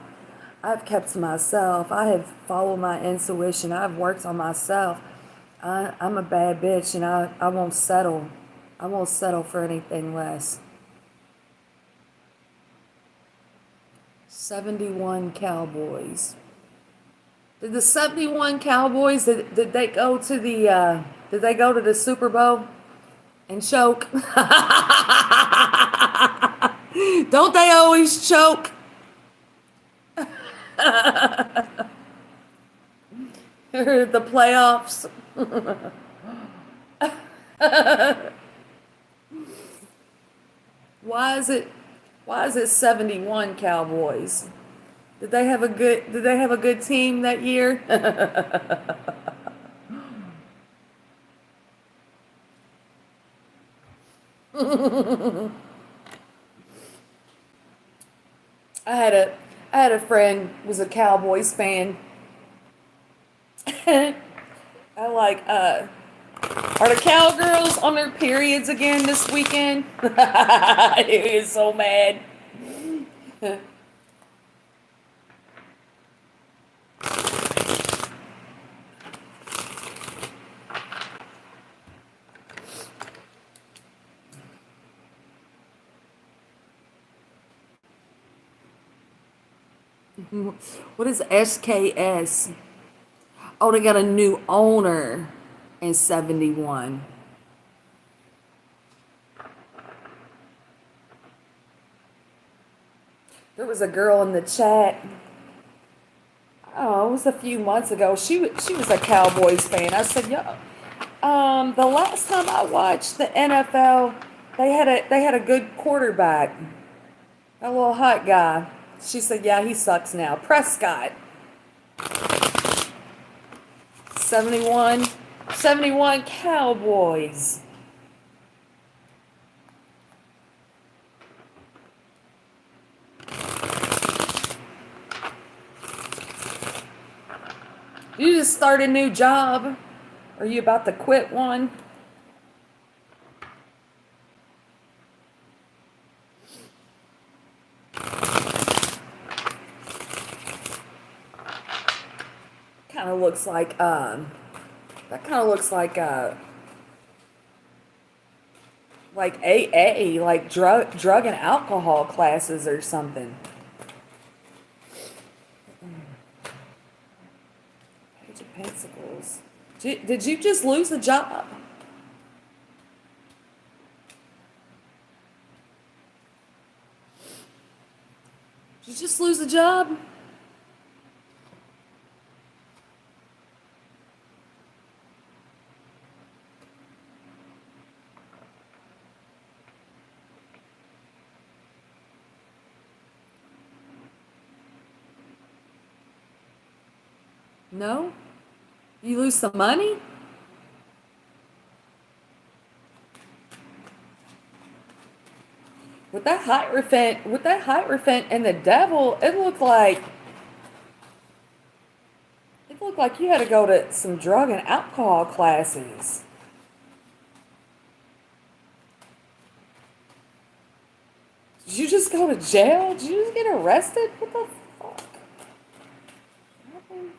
I've kept to myself. I have followed my intuition. I've worked on myself. I'm a bad bitch, and I won't settle. I won't settle for anything less. 71 Cowboys. Did the 71 Cowboys, did they go to the Super Bowl and choke? Don't they always choke? The playoffs. Why is it 71 Cowboys? Did they have a good team that year? I had a I had a friend who was a Cowboys fan. I like are the cowgirls on their periods again this weekend? He is so mad. What is SKS? Oh, they got a new owner in 71. There was a girl in the chat. Oh, it was a few months ago. She was a Cowboys fan. I said, "Yo, the last time I watched the NFL, they had a good quarterback, a little hot guy." She said, "Yeah, he sucks now." Prescott, 71, 71 Cowboys. You just start a new job? Are you about to quit one? Kind of looks like that kind of looks like AA, like drug and alcohol classes or something. Page of Pentacles. Did you just lose a job? Did you just lose a job? No? You lose some money? With that Hierophant and the devil, it looked like you had to go to some drug and alcohol classes. Did you just go to jail? Did you just get arrested? What the fuck? Nothing.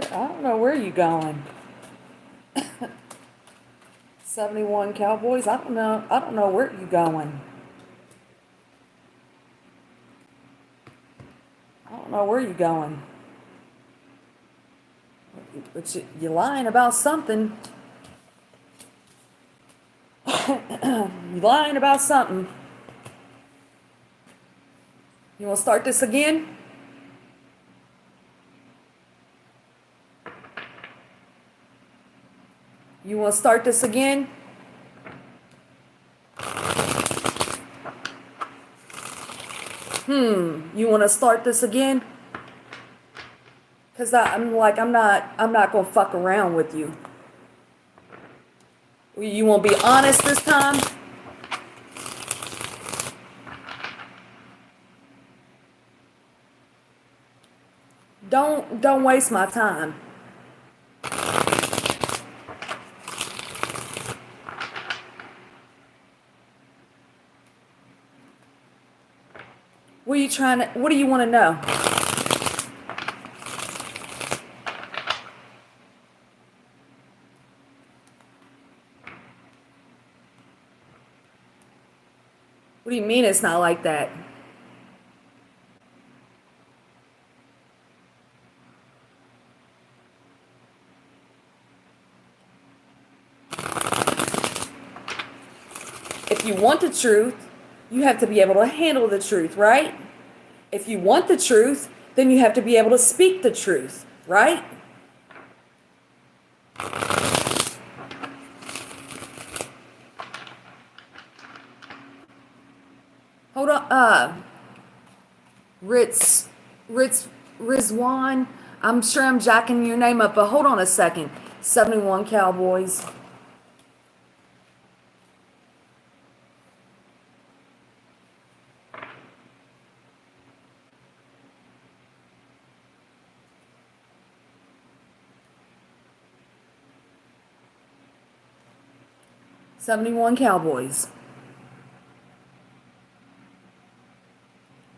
I don't know where you going. 71 Cowboys. I don't know. I don't know where you going. I don't know where you going. But you're lying about something. You're lying about something. You want to start this again? You want to start this again? You want to start this again? Cause I'm not gonna fuck around with you. You won't be honest this time? Don't waste my time. What do you want to know? What do you mean it's not like that? If you want the truth, you have to be able to handle the truth, right? If you want the truth, then you have to be able to speak the truth, right? Hold on, Ritz, Ritz, Rizwan. I'm sure I'm jacking your name up, but hold on a second. 71 Cowboys. '71 Cowboys.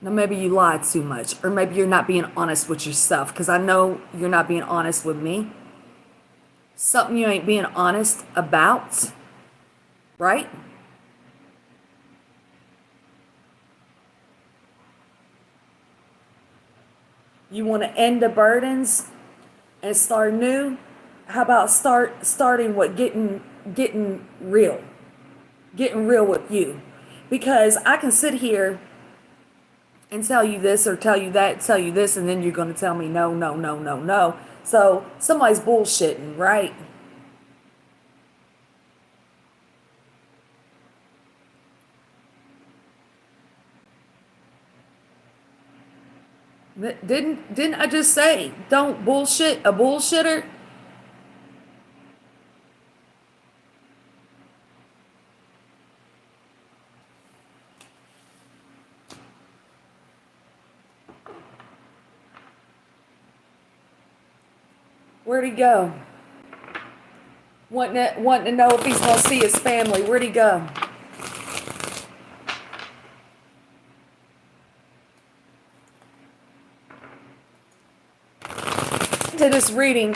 Now maybe you lied too much, or maybe you're not being honest with yourself, because I know you're not being honest with me. Something you ain't being honest about, right? You want to end the burdens and start new? How about starting with getting real, getting real with you? Because I can sit here and tell you this or tell you that, tell you this, and then you're going to tell me no, no, no, no, no. So somebody's bullshitting, right? Didn't I just say don't bullshit a bullshitter? Where'd he go? Wanting to know if he's gonna see his family. Where'd he go? I did this reading.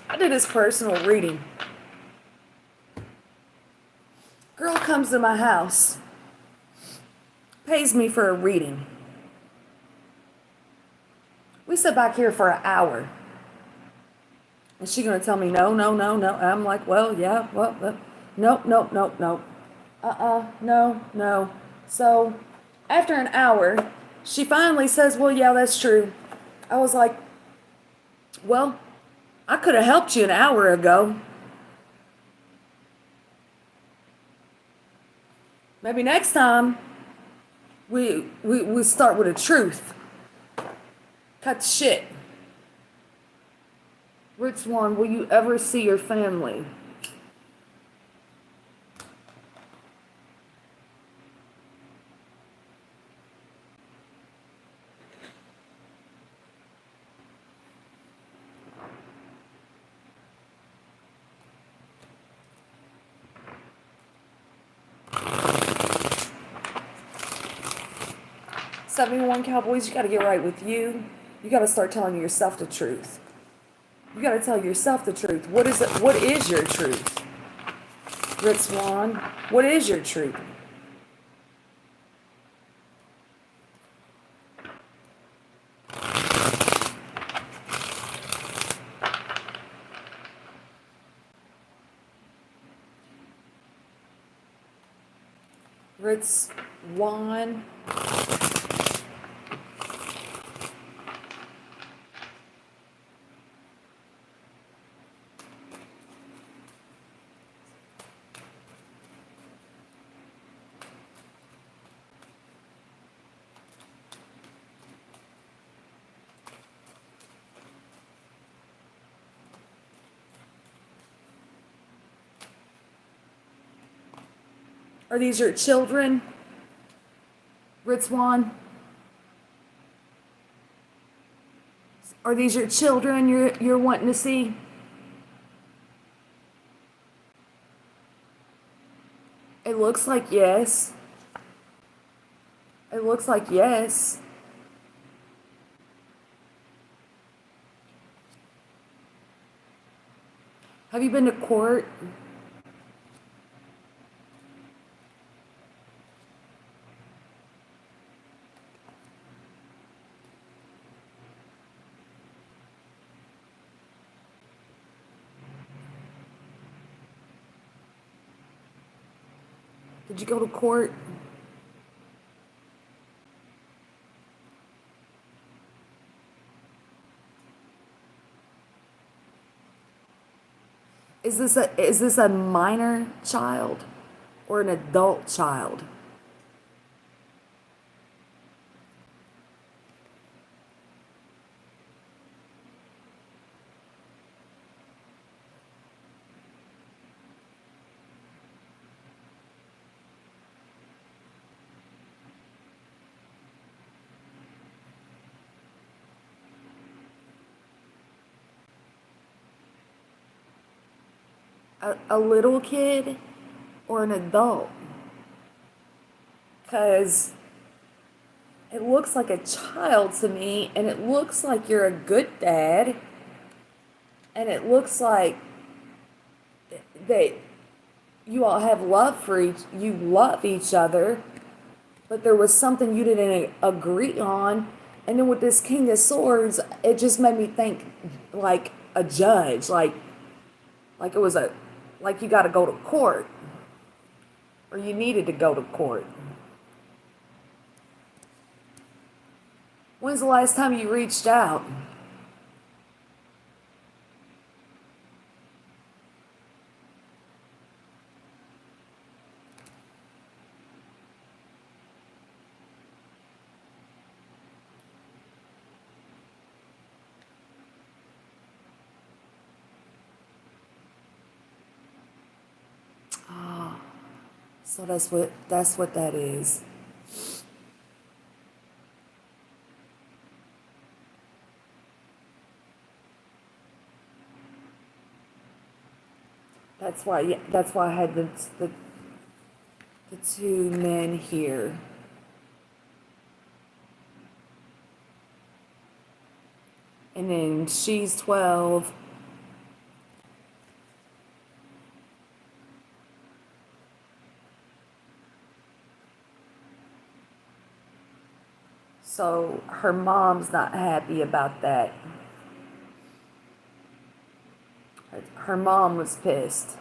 I did this personal reading. Girl comes to my house, pays me for a reading. We sit back here for an hour. And she gonna tell me no, no, no, no. And I'm like, well, yeah, well, nope, nope, nope, nope. No, no. So after an hour, she finally says, well, yeah, that's true. I was like, well, I could have helped you an hour ago. Maybe next time we start with the truth. Cut the shit. Rich one, will you ever see your family? '71 Cowboys, you got to get right with you. You got to start telling yourself the truth. You got to tell yourself the truth. What is it? What is your truth? Rich Swan, what is your truth? Ritz Juan. Are these your children, Ritzwan? Are these your children you're wanting to see? It looks like yes. It looks like yes. Have you been to court? Did you go to court? Is this a minor child or an adult child? A little kid or an adult? Because it looks like a child to me, and it looks like you're a good dad, and it looks like that you all have love for you love each other, but there was something you didn't agree on. And then with this King of Swords, it just made me think like a judge, like it was like you got to go to court, or you needed to go to court. When's the last time you reached out? Oh, so that's what that is. That's why I had the two men here. And then she's 12. So her mom's not happy about that. Her mom was pissed.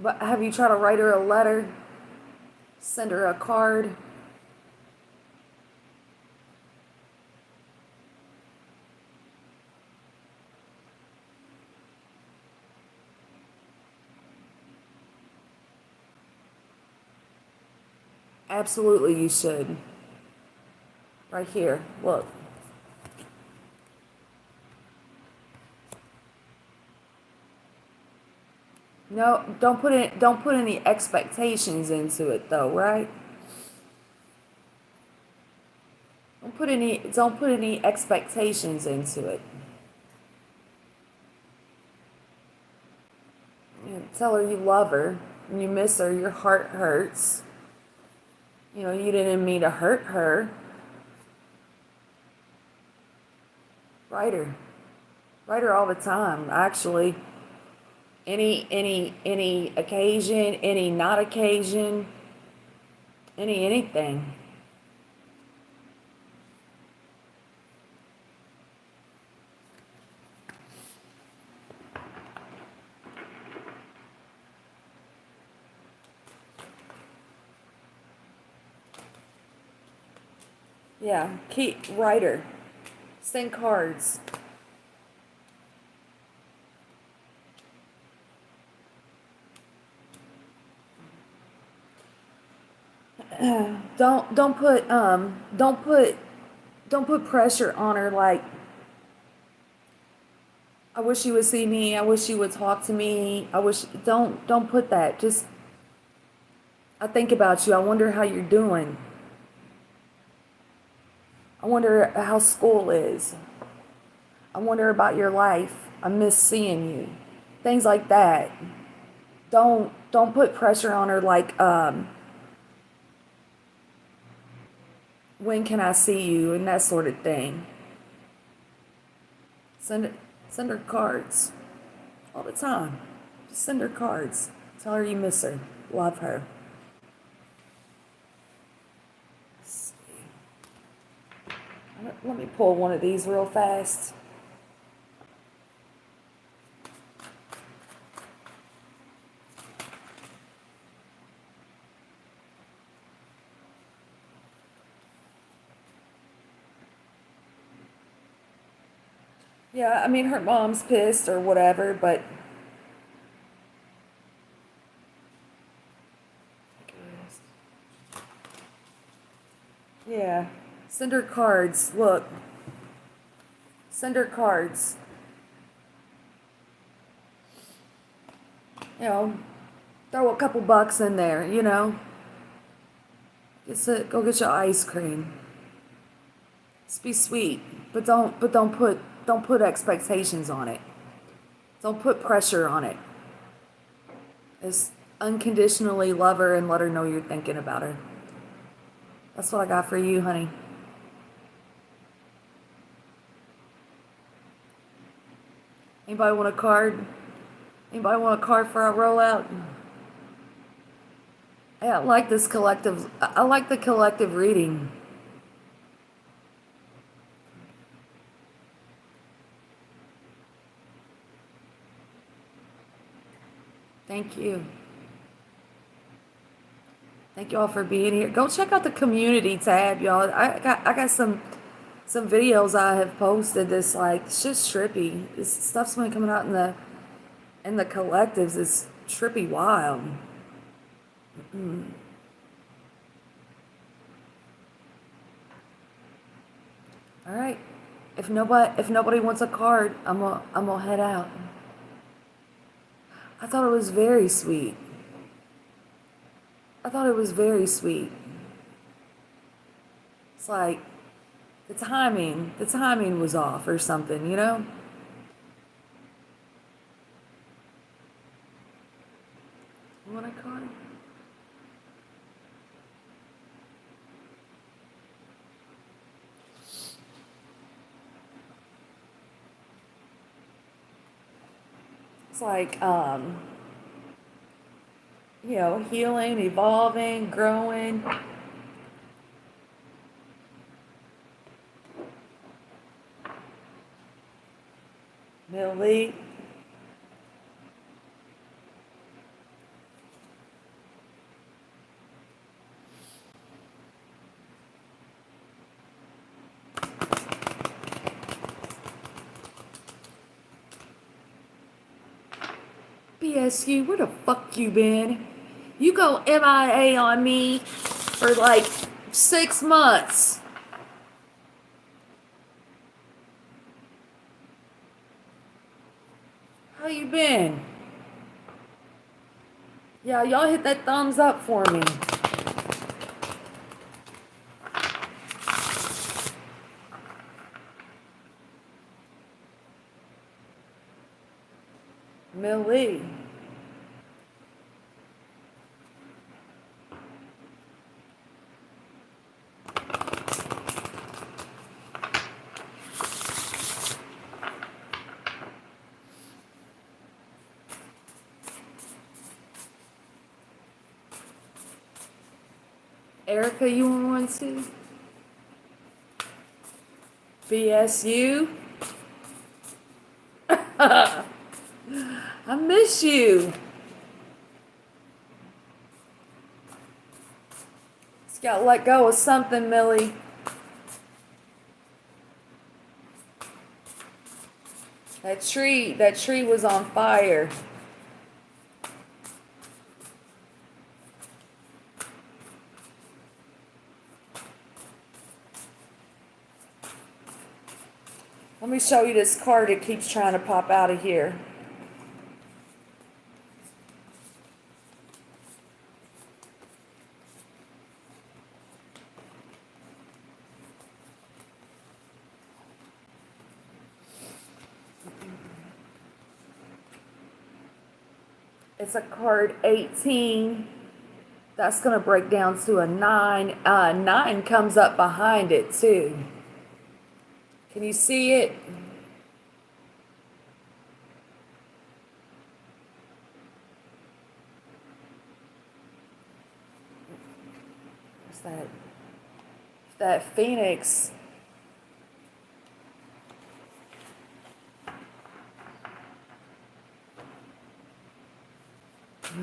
But have you tried to write her a letter? Send her a card? Absolutely, you should. Right here, look. No, don't put any expectations into it though, right? Don't put any expectations into it. You know, tell her you love her and you miss her, your heart hurts. You know, you didn't mean to hurt her. Write her. Write her all the time, actually. Any occasion, any not occasion, anything. Yeah, write her. Send cards. Don't put pressure on her, like I wish you would see me. I wish you would talk to me. I wish, don't put that. Just, I think about you. I wonder how you're doing. I wonder how school is. I wonder about your life. I miss seeing you. Things like that. Don't put pressure on her like, when can I see you and that sort of thing. Send her cards all the time. Just send her cards. Tell her you miss her. Love her. Let's see. Let me pull one of these real fast. Yeah, I mean, her mom's pissed or whatever, but yeah. Send her cards. Look. Send her cards. You know, throw a couple bucks in there, you know. Go get your ice cream. Just be sweet, but don't put expectations on it. Don't put pressure on it. Just unconditionally love her and let her know you're thinking about her. That's what I got for you, honey. Anybody want a card? Anybody want a card for our rollout? Yeah, I like this collective. I like the collective reading. Thank you. Thank you all for being here. Go check out the community tab, y'all. I got some videos I have posted that's like, it's just trippy. This stuff's been coming out in the collectives. It's trippy wild. All right. If nobody wants a card, I'm gonna head out. I thought it was very sweet. I thought it was very sweet. It's like the timing was off or something, you know? You want a card? It's like, you know, healing, evolving, growing. Millie. BSU, where the fuck you been? You go MIA on me for like 6 months. How you been? Yeah, y'all hit that thumbs up for me. Millie. Erica, you want to? BSU? I miss you. Just gotta let go of something, Millie. That tree was on fire. Let me show you this card. It keeps trying to pop out of here. It's a card 18. That's going to break down to a 9. 9 comes up behind it too. Can you see it? What's that? That Phoenix.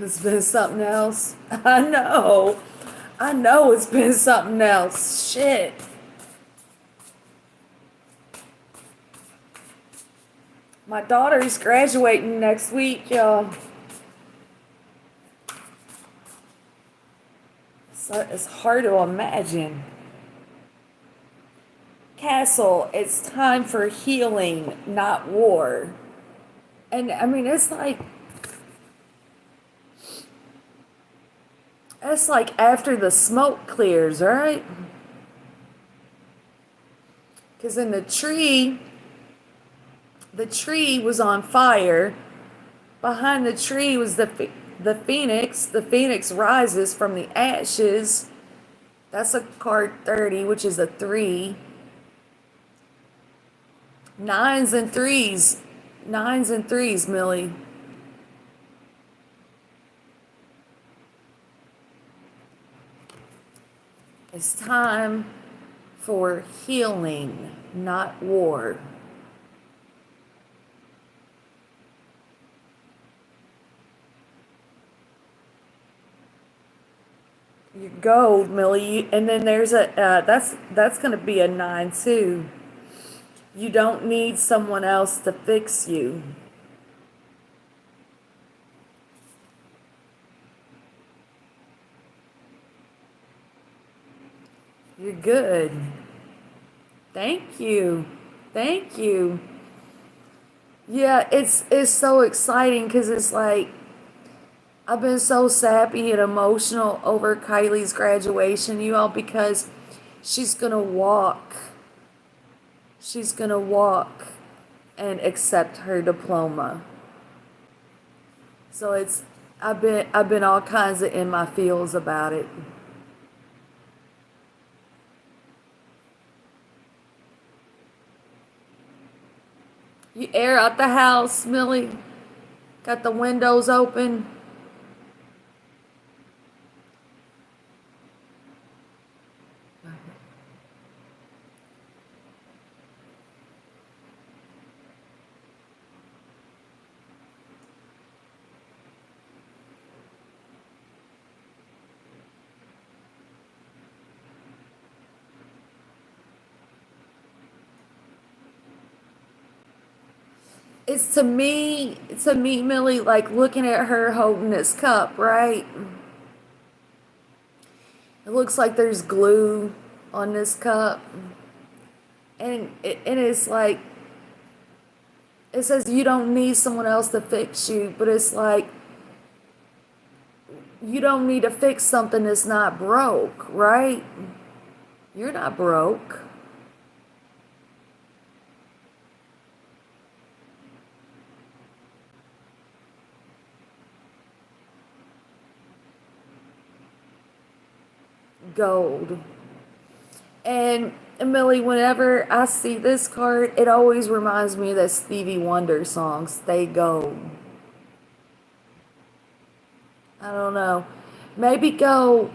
It's been something else. I know. I know it's been something else. Shit. My daughter's graduating next week, y'all. So it's hard to imagine. Castle, it's time for healing, not war. And I mean, it's like after the smoke clears, right? Because in the tree was on fire. Behind the tree was the phoenix. The phoenix rises from the ashes. That's a card 30, which is a 3. 9s and 3s. 9s and 3s, Millie. It's time for healing, not war. Your gold, Millie, and then there's a that's going to be a 9 too. You don't need someone else to fix you. You're good. Thank you. Thank you. Yeah, it's so exciting because it's like I've been so sappy and emotional over Kylie's graduation, you all, because she's gonna walk. She's gonna walk and accept her diploma. So I've been all kinds of in my feels about it. You air out the house, Millie? Got the windows open? It's to me, Millie, like looking at her holding this cup, right? It looks like there's glue on this cup. And it's like, it says you don't need someone else to fix you, but it's like, you don't need to fix something that's not broke, right? You're not broke. Gold. And Millie, whenever I see this card, it always reminds me of that Stevie Wonder song, Stay Gold. I don't know. Maybe go,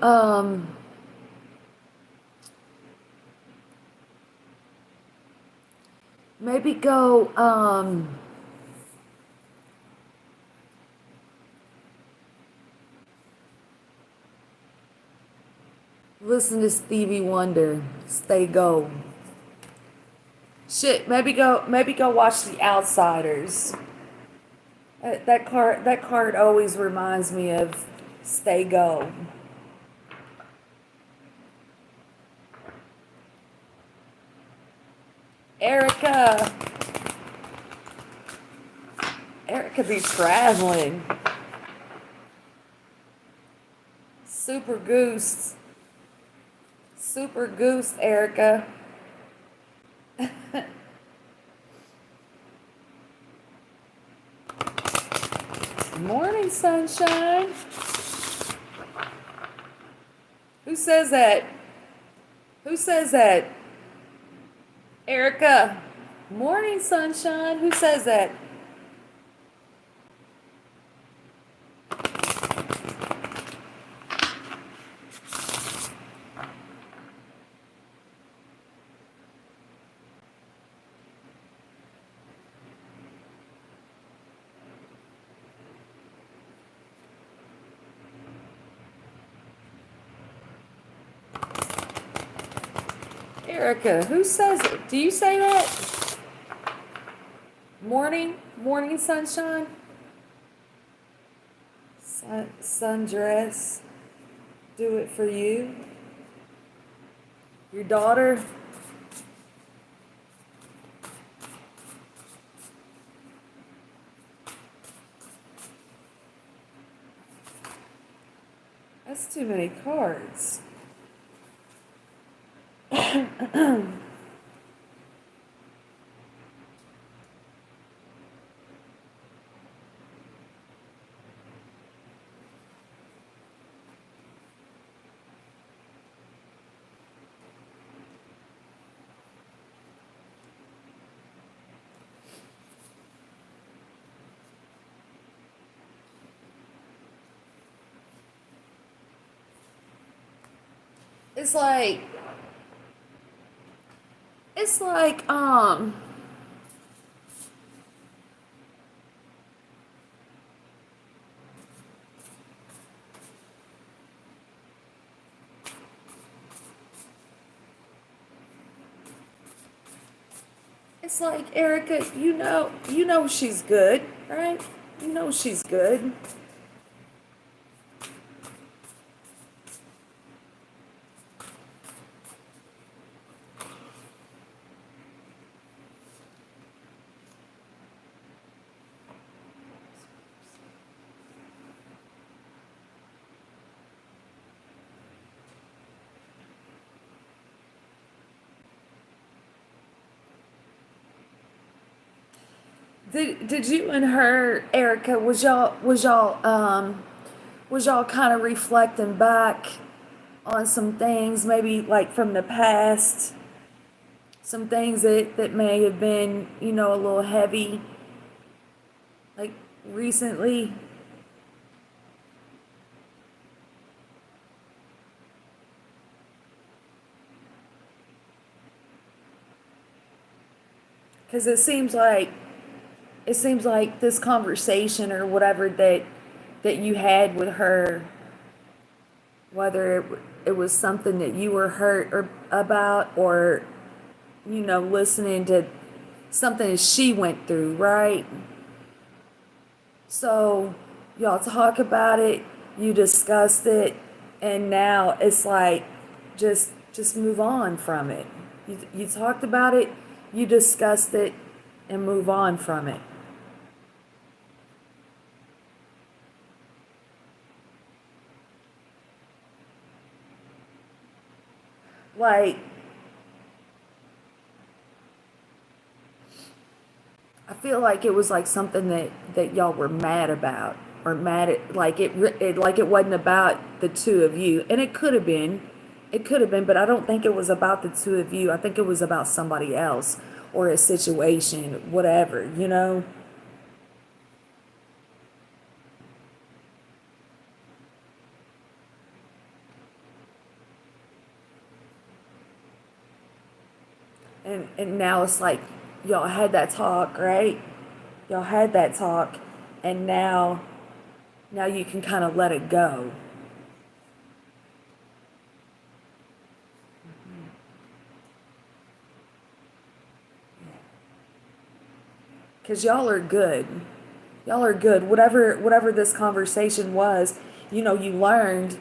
maybe go, listen to Stevie Wonder, Stay Gold. Shit, maybe go watch The Outsiders. That card always reminds me of Stay Gold. Erica. Erica be traveling. Super goose. Super goose, Erica. Morning, sunshine. Who says that? Who says that? Erica. Morning, sunshine. Who says that? Erica, who says it? Do you say that? Morning? Morning, sunshine? Sundress. Do it for you. Your daughter? That's too many cards. It's like, it's like, it's like, Erica, you know she's good, right? You know she's good. Did you and her, Erica, was y'all kind of reflecting back on some things maybe like from the past, some things that may have been, a little heavy like recently? Cuz it seems like this conversation or whatever that you had with her, whether it was something that you were hurt or about, or listening to something that she went through, right? So y'all talk about it, you discussed it, and now it's like just move on from it. You talked about it, you discussed it, and move on from it. Like, I feel like it was like something that y'all were mad about, or mad at, like it wasn't about the two of you, and it could have been, but I don't think it was about the two of you. I think it was about somebody else or a situation, whatever. And now it's like y'all had that talk, right? Y'all had that talk, and now you can kind of let it go. Because y'all are good. Y'all are good. Whatever this conversation was, you learned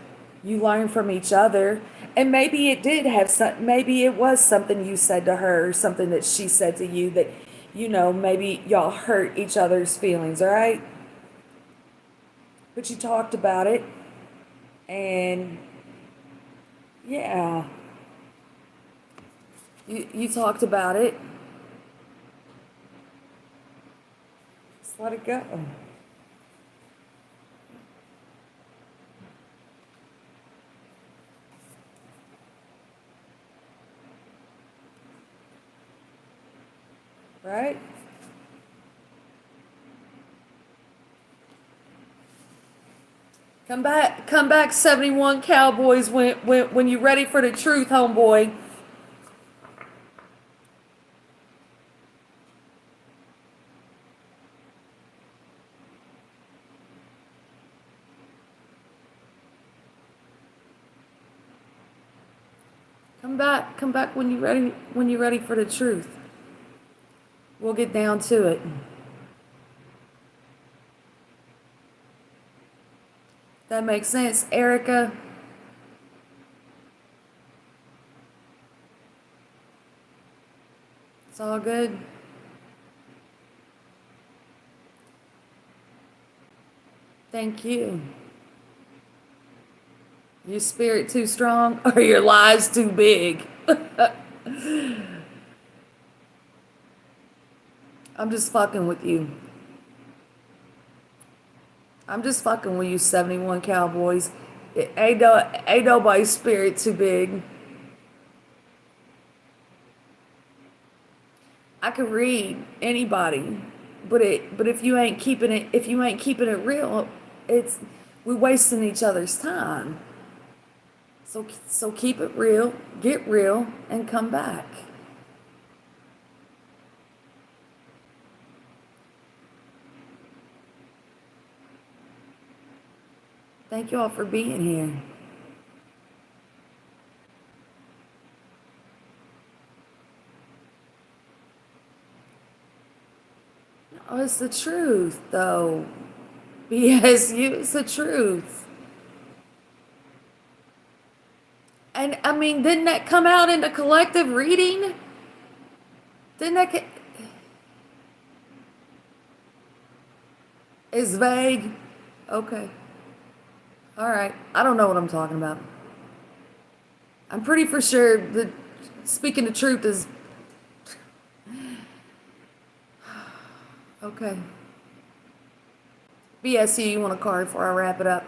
from each other, and maybe it did have some. Maybe it was something you said to her, or something that she said to you that maybe y'all hurt each other's feelings, all right? But you talked about it, and yeah, you talked about it. Just let it go. Right? Come back, 71 Cowboys, when you're ready for the truth, homeboy. Come back when you're ready for the truth. We'll get down to it. That makes sense, Erica. It's all good. Thank you. Your spirit too strong or your lies too big? I'm just fucking with you. I'm just fucking with you, 71 Cowboys. Ain't nobody's spirit too big. I can read anybody, but if you ain't keeping it real, it's we wasting each other's time. So keep it real, get real, and come back. Thank you all for being here. Oh, it's the truth, though. BSU, it's the truth. And I mean, didn't that come out in the collective reading? Didn't that? It's vague. Okay. All right. I don't know what I'm talking about. I'm pretty for sure that speaking the truth is. Okay. BSU, you want a card before I wrap it up?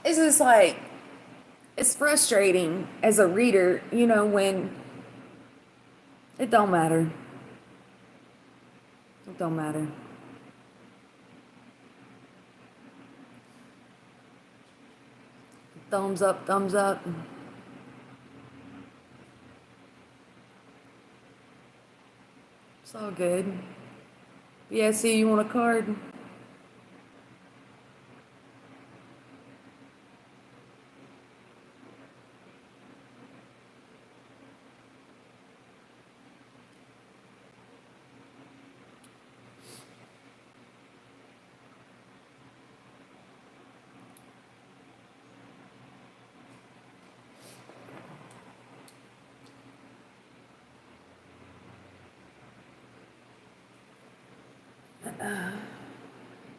It's just like, it's frustrating as a reader, when it don't matter. It don't matter. Thumbs up, thumbs up. It's all good. BSC, you want a card?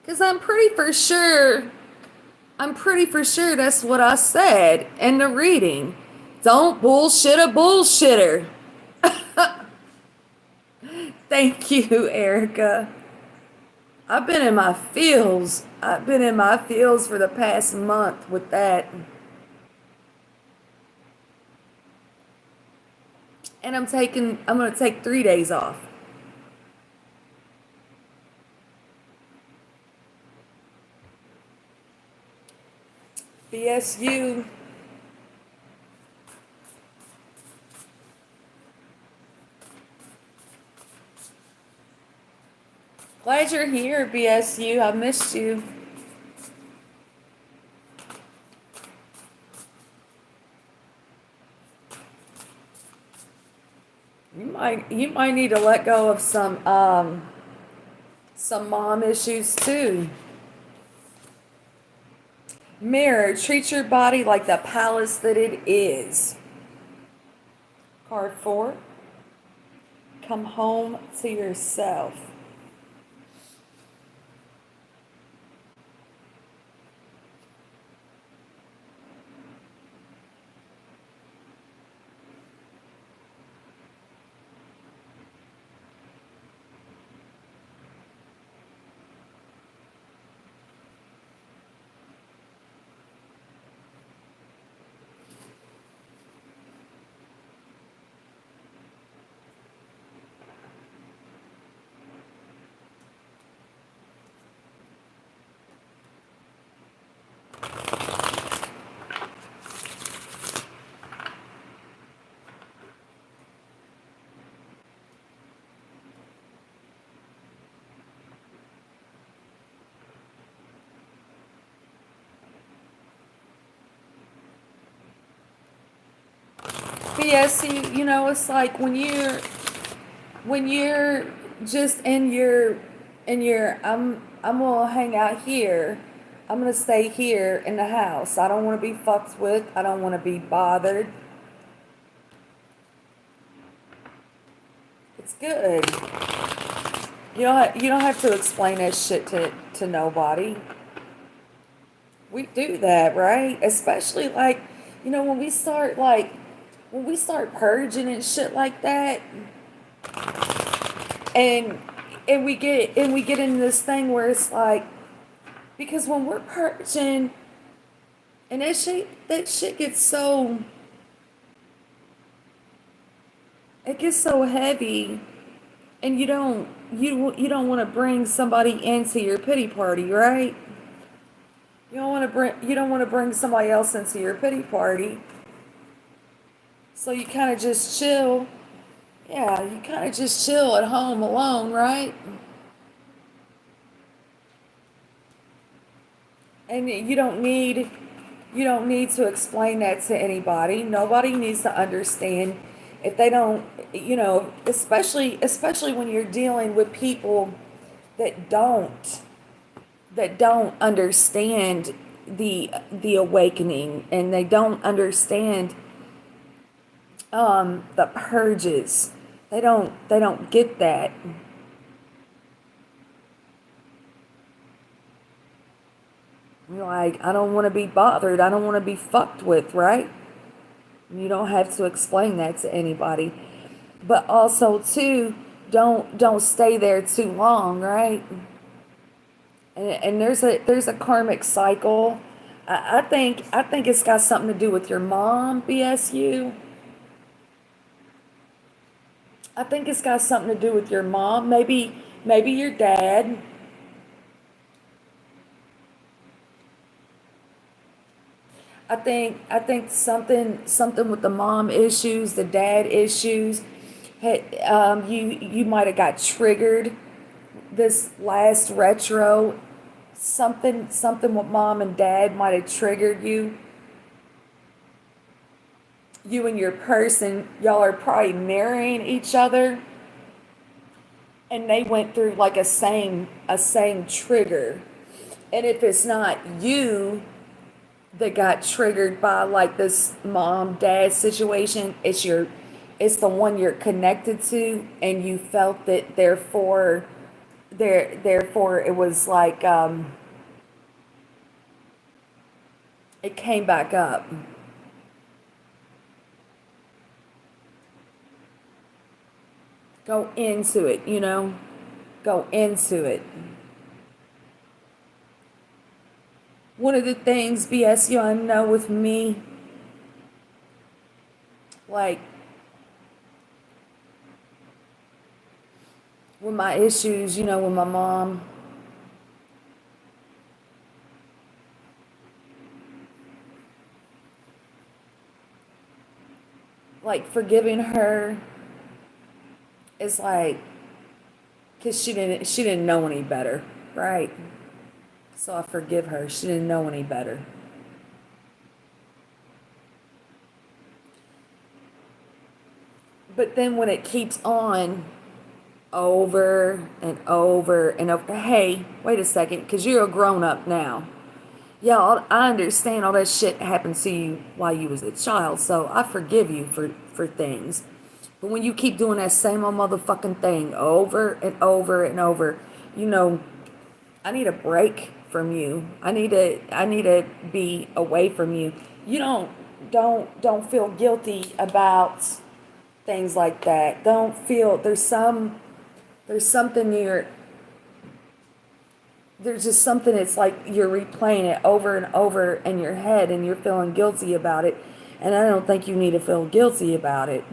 Because I'm pretty for sure that's what I said in the reading. Don't bullshit a bullshitter. Thank you, Erica. I've been in my feels. I've been in my feels for the past month with that. And I'm going to take 3 days off. BSU. Glad you're here, BSU. I missed you. You might need to let go of some some mom issues too. Mirror, treat your body like the palace that it is. Card 4, come home to yourself. But yeah, see, it's like when you're just in your I'm gonna hang out here. I'm gonna stay here in the house. I don't want to be fucked with. I don't want to be bothered. It's good. You don't have to explain that shit to nobody. We do that, right? Especially like, when we start purging and shit like that, and we get in this thing where it's like, because when we're purging and that shit gets so, it gets so heavy, and you don't want to bring somebody into your pity party, right? You don't want to bring somebody else into your pity party. So you kind of just chill. Yeah, you kind of just chill at home alone, right? And you don't need to explain that to anybody. Nobody needs to understand if they don't, especially when you're dealing with people that don't understand the awakening, and they don't understand the purges. They don't get that. You're like, I don't want to be bothered. I don't want to be fucked with, right? You don't have to explain that to anybody. But also too, don't stay there too long, right? And there's a karmic cycle. I think it's got something to do with your mom, BSU. I think it's got something to do with your mom, maybe your dad. I think something with the mom issues, the dad issues. You might have got triggered this last retro. Something with mom and dad might have triggered you. You and your person, y'all are probably marrying each other, and they went through like a same trigger. And if it's not you that got triggered by like this mom dad situation, it's the one you're connected to, and you felt that therefore it was like, it came back up. Go into it. Go into it. One of the things, BSU, I know with me, like with my issues, with my mom, like forgiving her is like, because she didn't know any better, right? So I forgive her. She didn't know any better. But then when it keeps on, over and over and over. Hey, wait a second, because you're a grown up now. Yeah, I understand all that shit happened to you while you was a child, so I forgive you for things. But when you keep doing that same old motherfucking thing over and over and over, you know, I need a break from you. I need to be away from you. You don't feel guilty about things like that. Don't feel there's something there's just something, it's like you're replaying it over and over in your head and you're feeling guilty about it. And I don't think you need to feel guilty about it.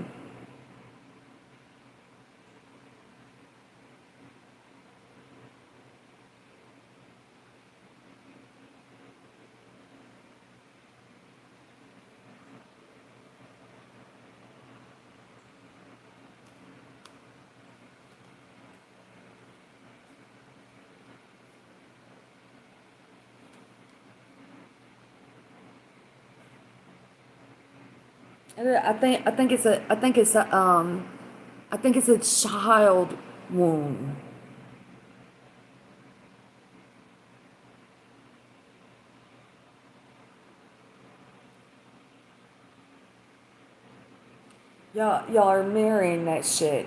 And I think it's a child wound. Y'all are marrying that shit.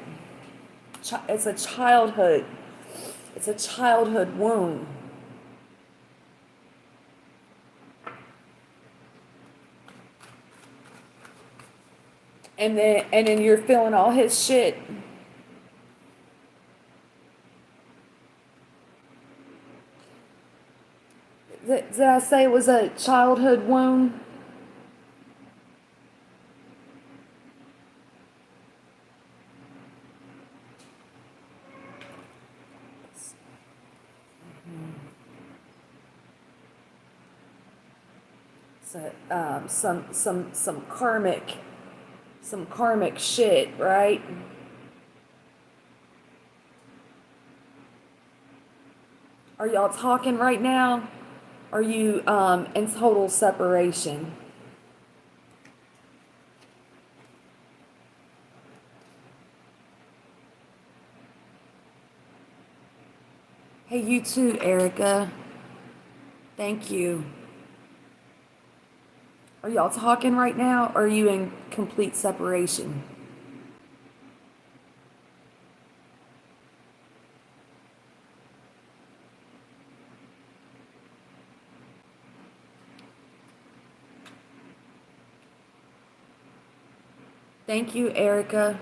It's a childhood. It's a childhood wound. And then you're feeling all his shit. Did I say it was a childhood wound? So, some karmic shit, right? Are y'all talking right now? Are you in total separation? Hey, you too, Erica. Thank you. Are y'all talking right now? Or are you in complete separation? Thank you, Erica.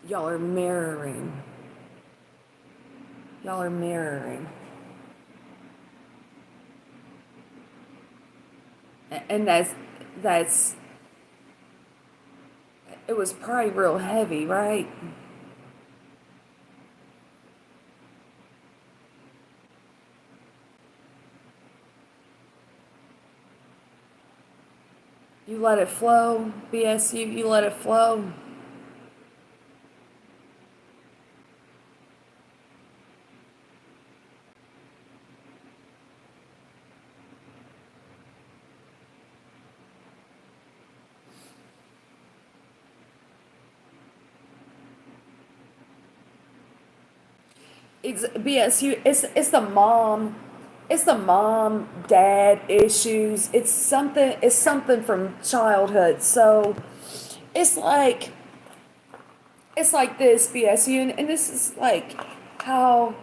Y'all are mirroring. Y'all are mirroring. And that's it was probably real heavy, right? You let it flow, BSU, you let it flow. It's BSU, it's the mom dad issues. It's something from childhood. So it's like it's like this, BSU, and this is like how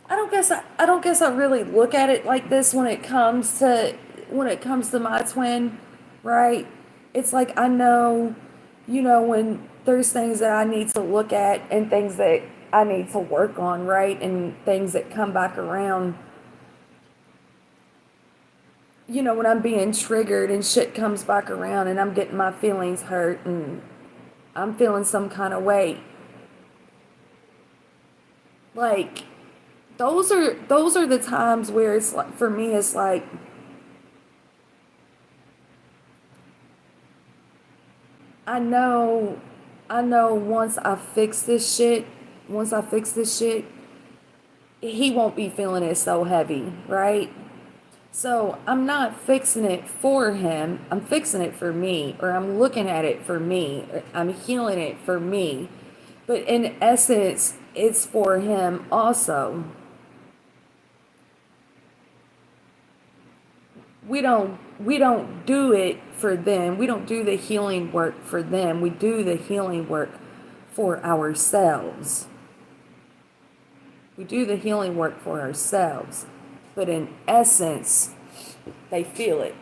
I don't guess I really look at it like this when it comes to my twin, right? It's like I know, when there's things that I need to look at and things that I need to work on, right? And things that come back around, when I'm being triggered and shit comes back around and I'm getting my feelings hurt and I'm feeling some kind of way. Like those are the times where it's like for me it's like I know I know once I fix this shit once I fix this shit, he won't be feeling it so heavy, right? So I'm not fixing it for him. I'm fixing it for me, or I'm looking at it for me. Or I'm healing it for me. But in essence, it's for him also. We don't do it for them. We don't do the healing work for them. We do the healing work for ourselves. We do the healing work for ourselves. But in essence, they feel it.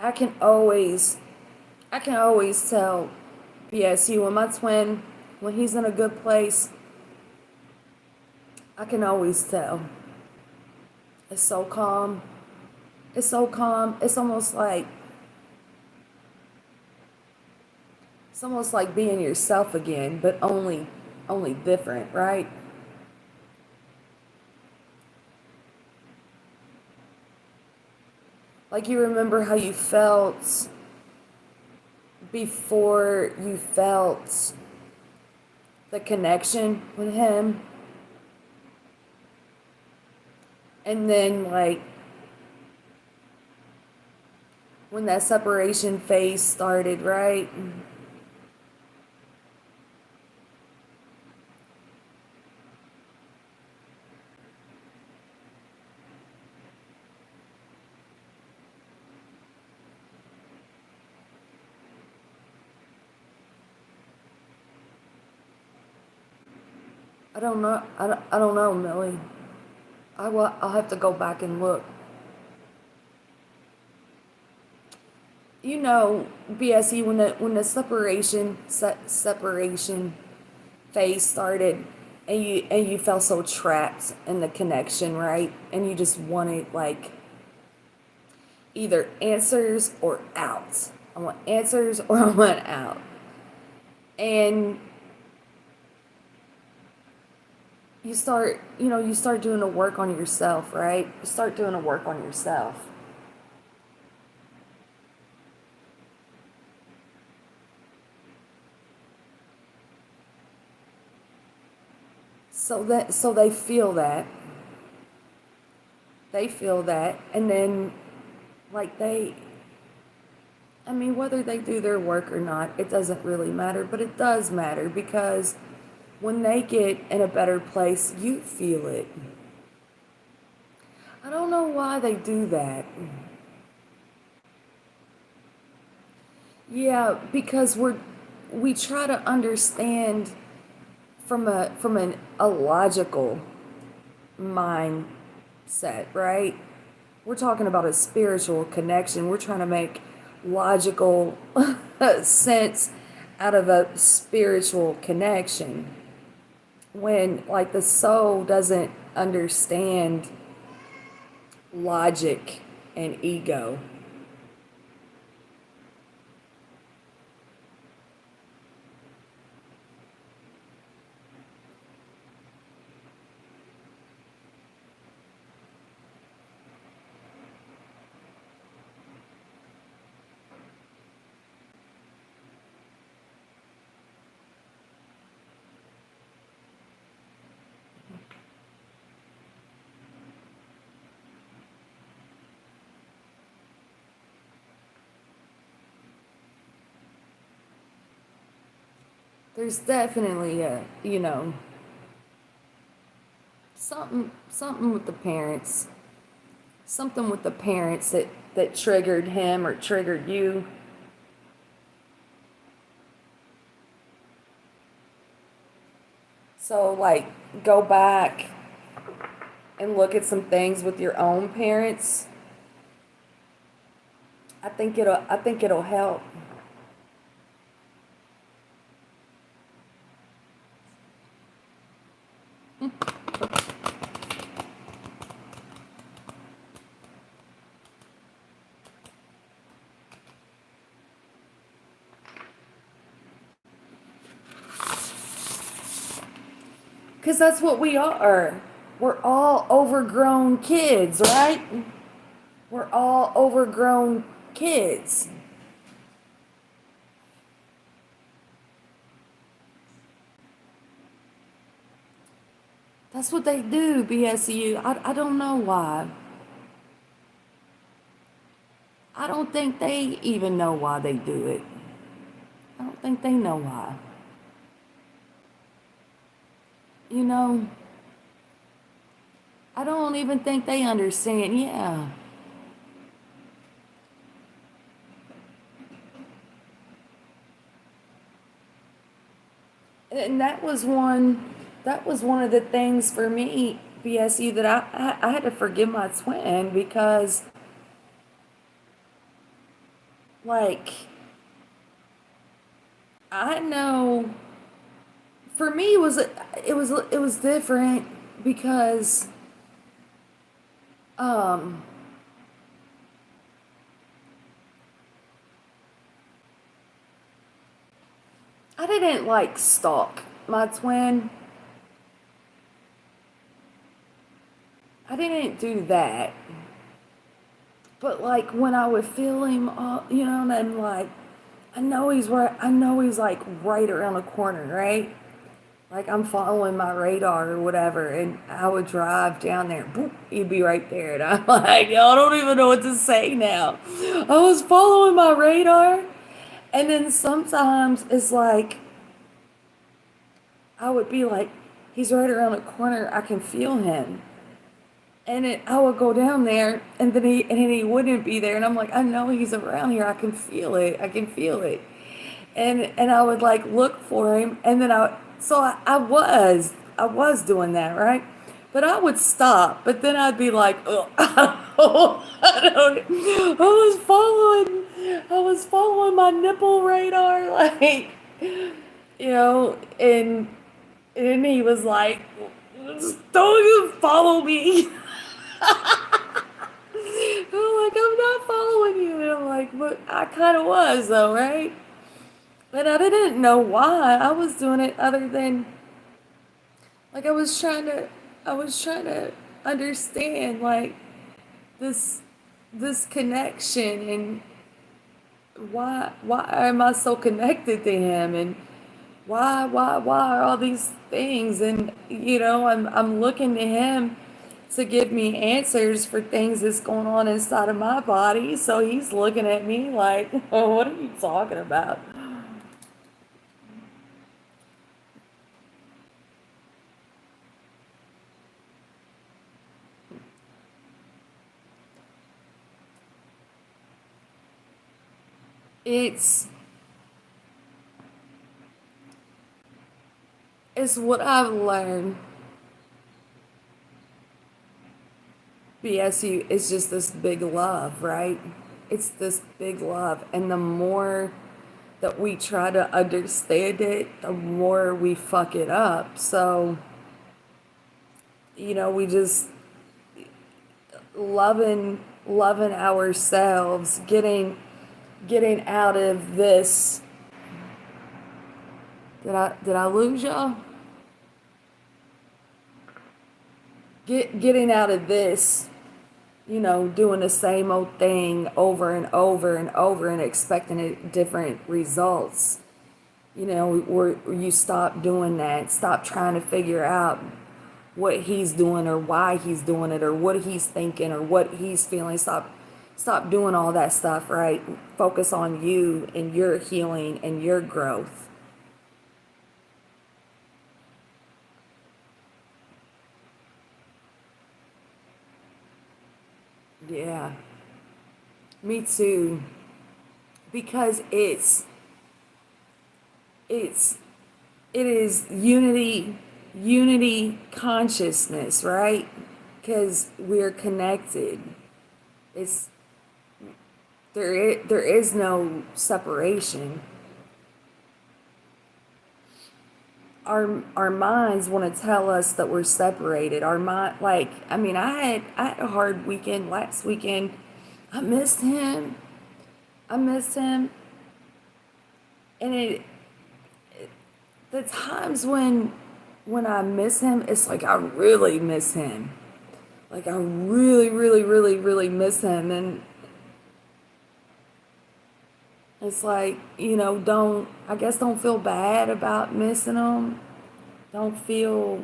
I can always I can always tell PSU when my twin, when he's in a good place, I can always tell. It's so calm. It's so calm. It's almost like being yourself again, but only different, right? Like you remember how you felt before you felt the connection with him, and then like when that separation phase started, right? I don't know. I don't know, Millie. I'll have to go back and look. You know, BSE, when the separation phase started, and you felt so trapped in the connection, right? And you just wanted like either answers or out. I want answers or I want out. And you start doing the work on yourself, right? You start doing the work on yourself. So they feel that. They feel that, and then like I mean, whether they do their work or not, it doesn't really matter, but it does matter because when they get in a better place, you feel it. I don't know why they do that. Yeah, because we try to understand from a logical mindset, right? We're talking about a spiritual connection. We're trying to make logical sense out of a spiritual connection. When like the soul doesn't understand logic and ego. There's definitely something with the parents. Something with the parents that triggered him or triggered you. So like go back and look at some things with your own parents. I think it'll help. because that's what we are. We're all overgrown kids, right? We're all overgrown kids. That's what they do, BSU. I don't know why. I don't think they even know why they do it. I don't think they know why. You know, I don't even think they understand. Yeah. And that was one of the things for me, BSU, that I had to forgive my twin because, like, I know for me it was different because um I didn't like stalk my twin. I didn't do that. But like when I would feel him, and I'm like, I know he's right. I know he's like right around the corner, right? Like I'm following my radar or whatever, and I would drive down there. Boop, he'd be right there, and I'm like, yo, I don't even know what to say now. I was following my radar, and then sometimes it's like I would be like, he's right around the corner. I can feel him. And I would go down there, and then he wouldn't be there, and I'm like, I know he's around here. I can feel it. I can feel it. And I would like look for him, and then I was doing that, right? But I would stop, but then I'd be like, oh, I was following my nipple radar, like, and he was like, don't you follow me. I'm like, I'm not following you. And I'm like, but I kind of was, though, right? But I didn't know why I was doing it other than, like, I was trying to understand, like, this, this connection and why am I so connected to him and why are all these things? And, I'm looking to him to give me answers for things that's going on inside of my body. So he's looking at me like, oh, what are you talking about? It's it's what I've learned. BSU is just this big love, right? It's this big love. And the more that we try to understand it, the more we fuck it up. So, we just loving ourselves, getting out of this. Did I lose y'all? Getting out of this, doing the same old thing over and over and over and expecting different results. Where you stop doing that, stop trying to figure out what he's doing or why he's doing it or what he's thinking or what he's feeling. Stop doing all that stuff, right? Focus on you and your healing and your growth. Yeah, me too. Because it's it is unity consciousness, right? Because we're connected. It's there is no separation. Our minds want to tell us that we're separated. Our mind, like, I mean, I had a hard weekend last weekend. I missed him. I missed him, and the times when I miss him, it's like I really miss him. Like I really, really, really, really miss him. And it's like, I guess don't feel bad about missing him. Don't feel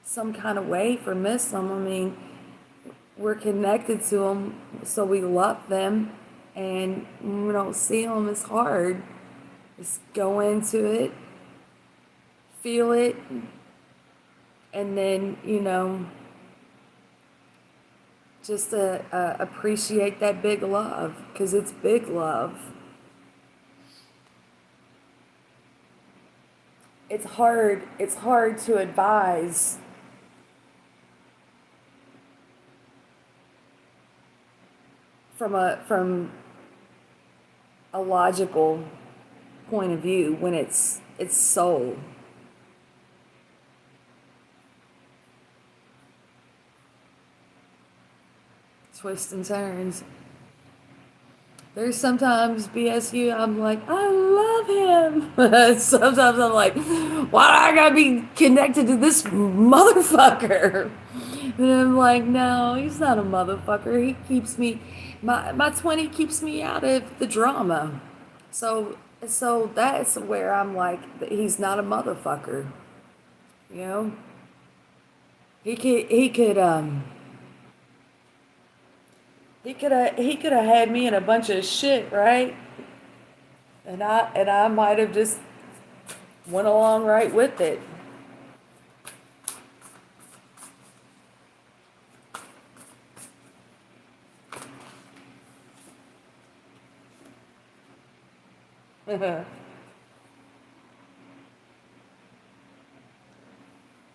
some kind of way for missing them. I mean, we're connected to them, so we love them. And when we don't see them, it's hard. Just go into it, feel it, and then, just appreciate that big love, because it's big love. It's hard to advise from a logical point of view when it's soul. Twists and turns. There's sometimes BSU, I'm like, I love him. Sometimes I'm like, why do I gotta be connected to this motherfucker? And I'm like, no, he's not a motherfucker. He keeps me, my 20 keeps me out of the drama. So that's where I'm like, he's not a motherfucker. You know, he could he could have had me in a bunch of shit, right? And I might have just went along right with it.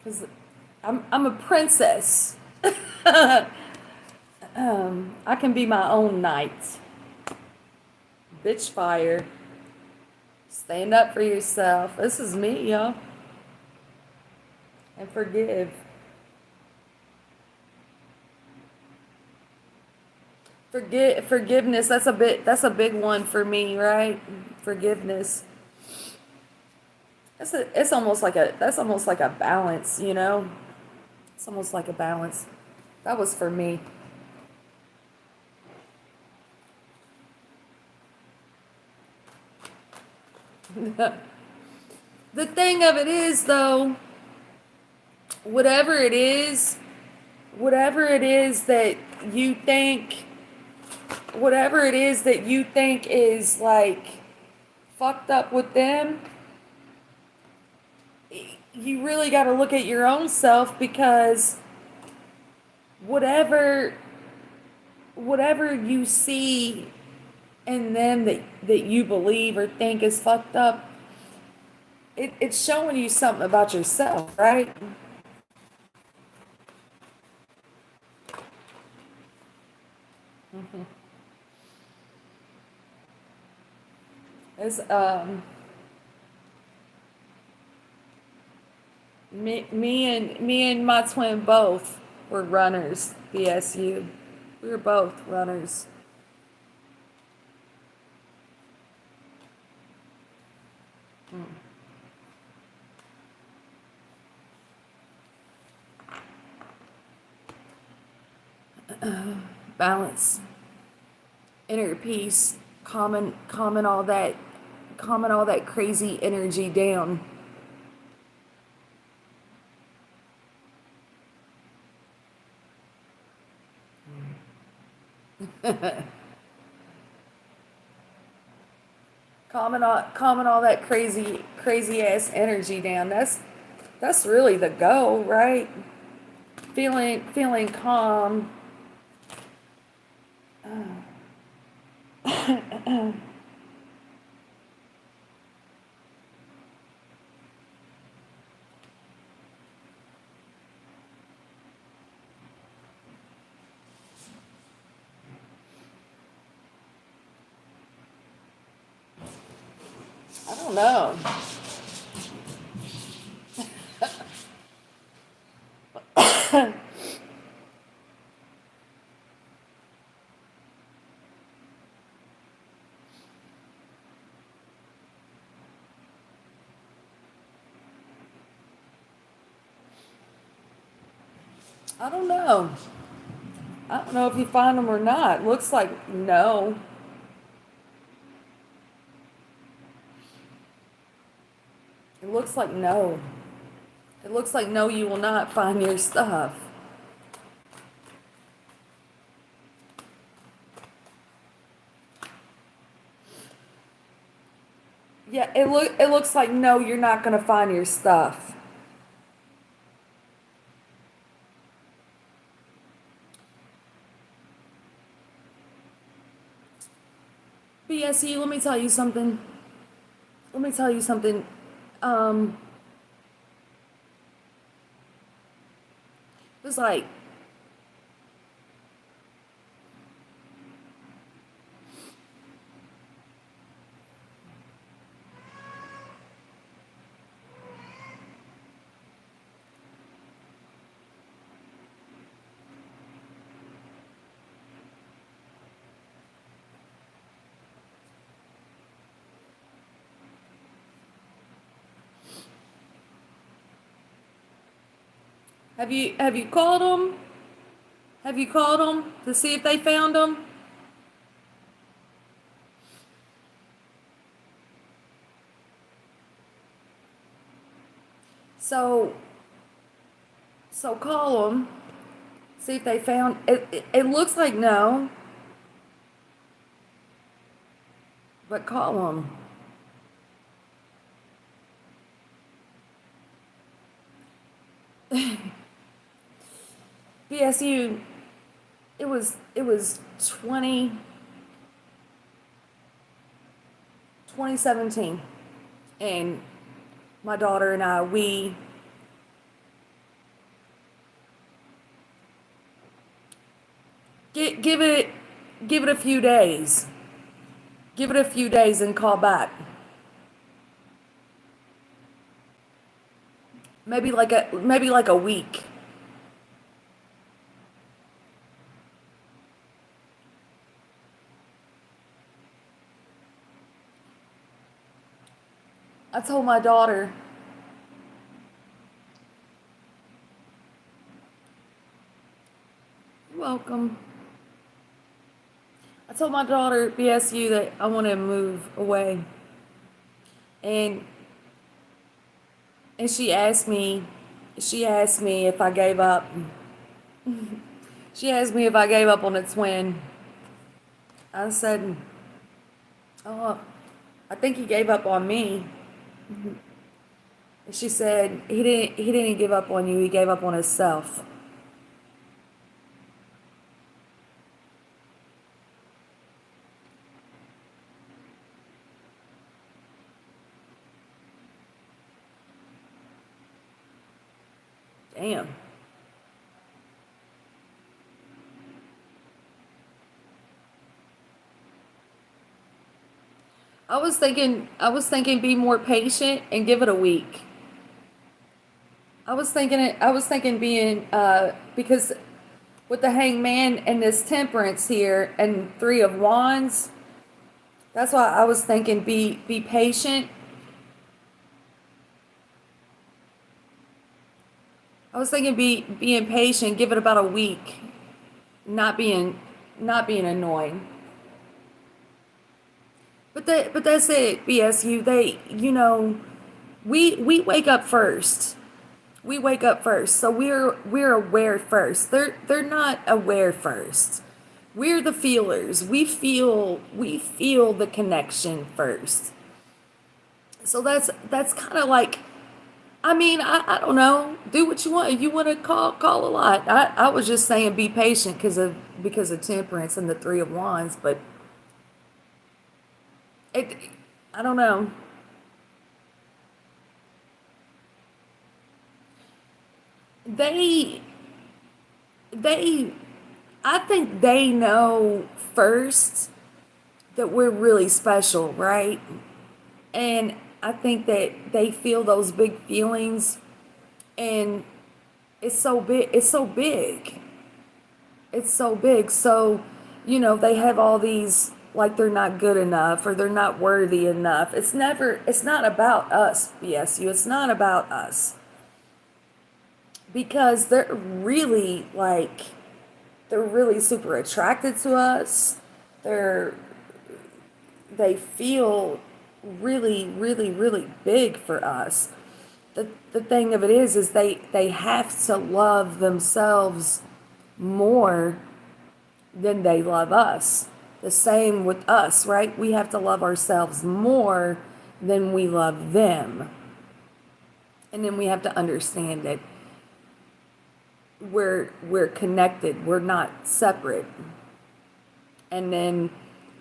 Cause I'm a princess. I can be my own knight. Bitch fire. Stand up for yourself. This is me, y'all. And forgive. Forgiveness. That's a big one for me, right? Forgiveness. That's almost like a balance, you know? It's almost like a balance. That was for me. The thing of it is, though, whatever it is, whatever it is that you think, whatever it is that you think is like fucked up with them, you really got to look at your own self, because whatever whatever you see in them that you believe or think is fucked up, it's showing you something about yourself, right? It's me and my twin both were runners. BSU, we were both runners. Balance, inner peace, calming all that crazy energy down. Calming all that crazy ass energy down. That's really the goal, right? Feeling calm. I don't know. I don't know. I don't know if you find them or not. Looks like no. It looks like no. It looks like no, you will not find your stuff. Yeah, it looks like no, you're not gonna find your stuff. BSU, let me tell you something. Let me tell you something. Um, it was like have you called them? Have you called them to see if they found them? So so call them. See if they found it. It looks like no, but call them. BSU. It was 2017, and my daughter and I we give it a few days. Give it a few days and call back. Maybe like a week. I told my daughter, welcome. I told my daughter BSU that I want to move away, and and she asked me if I gave up. She asked me if I gave up on a twin. I said, oh, I think he gave up on me. She said he didn't give up on you, he gave up on himself. Damn. I was thinking be more patient and give it a week. I was thinking being because with the hangman and this temperance here and three of wands, that's why I was thinking be patient. I was thinking being patient, give it about a week, not being not being annoying. But that's it, BSU. We wake up first. We wake up first, so we're aware first. They're not aware first. We're the feelers. We feel the connection first. So that's kind of like, I mean, I don't know. Do what you want. If you want to call a lot. I was just saying be patient because of temperance and the three of wands, but it I don't know. They they I think they know first that we're really special, right? And I think that they feel those big feelings, and it's so big. It's so big. It's so big. So, they have all these like they're not good enough or they're not worthy enough. It's not about us, BSU. It's not about us. because they're really super attracted to us. They're they feel really, really, really big for us. The thing of it is they have to love themselves more than they love us. The same with us, right? We have to love ourselves more than we love them. And then we have to understand that we're connected. We're not separate. And then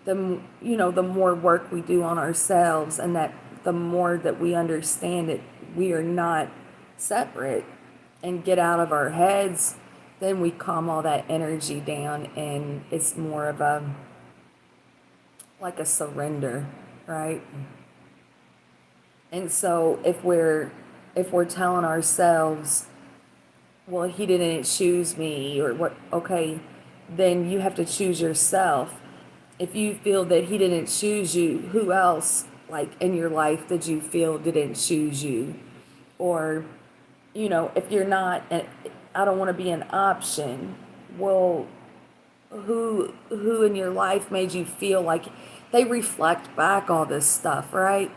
the more work we do on ourselves, and that the more that we understand that we are not separate and get out of our heads, then we calm all that energy down, and it's more of a like a surrender, right? And so if we're telling ourselves, well, he didn't choose me, or what, okay, then you have to choose yourself. If you feel that he didn't choose you, who else, like, in your life did you feel didn't choose you? Or, if you're not, I don't want to be an option. Well, who in your life made you feel like they reflect back all this stuff, right?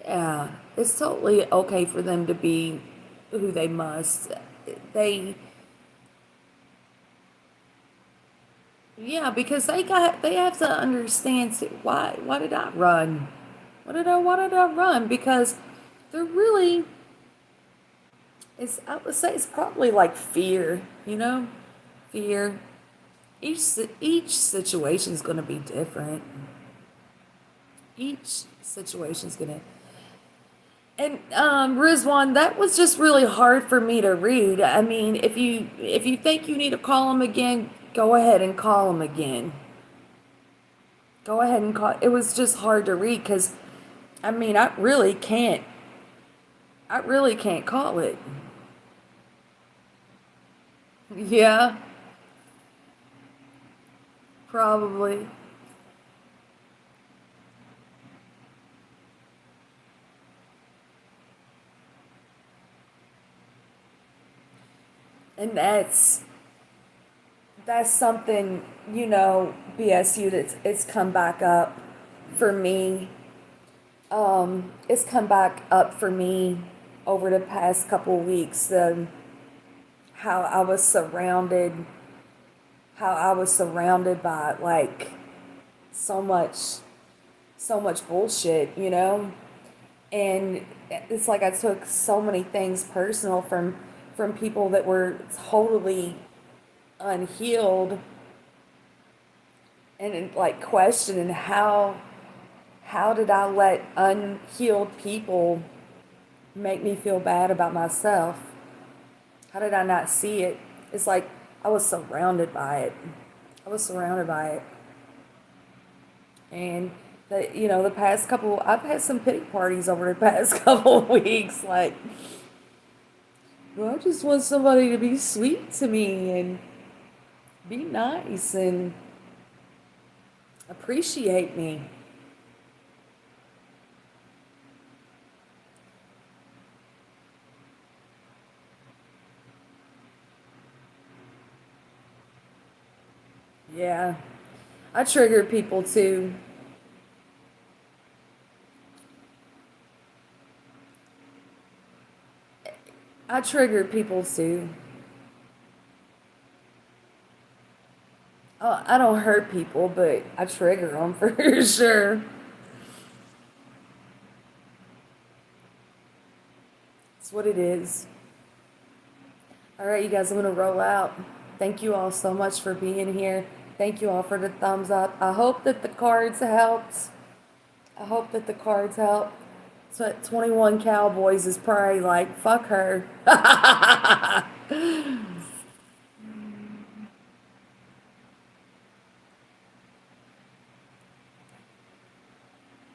Yeah, it's totally okay for them to be who they must. They, yeah, because they have to understand why did I run? Why did I run? Because they're really, I would say it's probably like fear. Fear. Each situation is going to be different. Each situation's going to. And Rizwan, that was just really hard for me to read. I mean, if you think you need to call him again, go ahead and call him again. Go ahead and call. It was just hard to read because, I mean, I really can't call it. Yeah, probably. And that's something, BSU, it's come back up for me. It's come back up for me over the past couple weeks. How I was surrounded, how I was surrounded by like so much, so much bullshit. And it's like I took so many things personal from people that were totally unhealed, and like questioning how did I let unhealed people make me feel bad about myself? How did I not see it? It's like I was surrounded by it. I was surrounded by it. And the past couple, I've had some pity parties over the past couple of weeks. Like, well, I just want somebody to be sweet to me and be nice and appreciate me. Yeah, I trigger people too. I trigger people too. I don't hurt people, but I trigger them for sure. It's what it is. All right, you guys, I'm going to roll out. Thank you all so much for being here. Thank you all for the thumbs up. I hope that the cards helped. I hope that the cards helped. So 21 Cowboys is probably like, fuck her.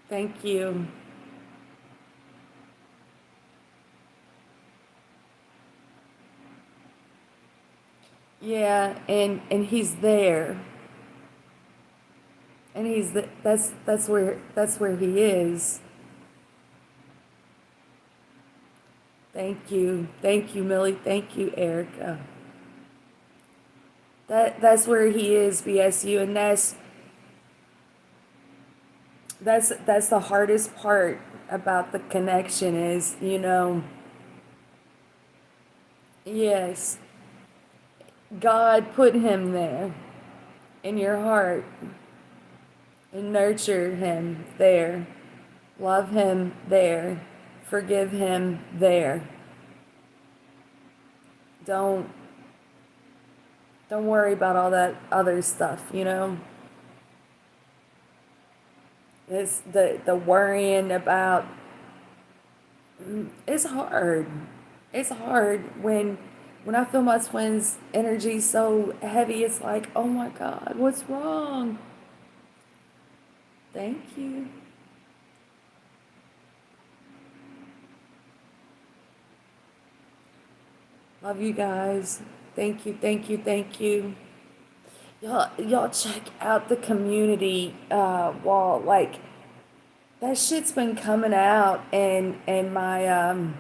Thank you. Yeah, and he's there. And that's where he is. Thank you, Millie. Thank you, Erica. That's where he is, BSU, and that's the hardest part about the connection is, yes, God put him there in your heart and nurture him there. Love him there. Forgive him there. Don't don't worry about all that other stuff. It's the worrying about it's hard. It's hard when I feel my twins' energy so heavy, it's like, oh my God, what's wrong? Thank you. Love you guys. Thank you, thank you, thank you. Y'all check out the community wall. Like that shit's been coming out and my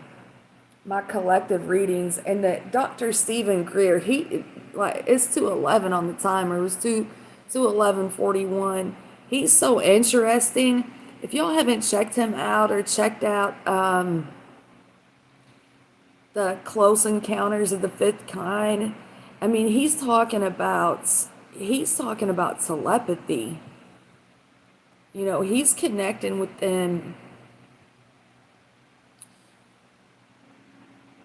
collective readings and the Dr. Stephen Greer, he like it's 2:11 on the timer. It was 2:11:41. He's so interesting. If y'all haven't checked him out or checked out the Close Encounters of the Fifth Kind, I mean, he's talking about telepathy. He's connecting with them.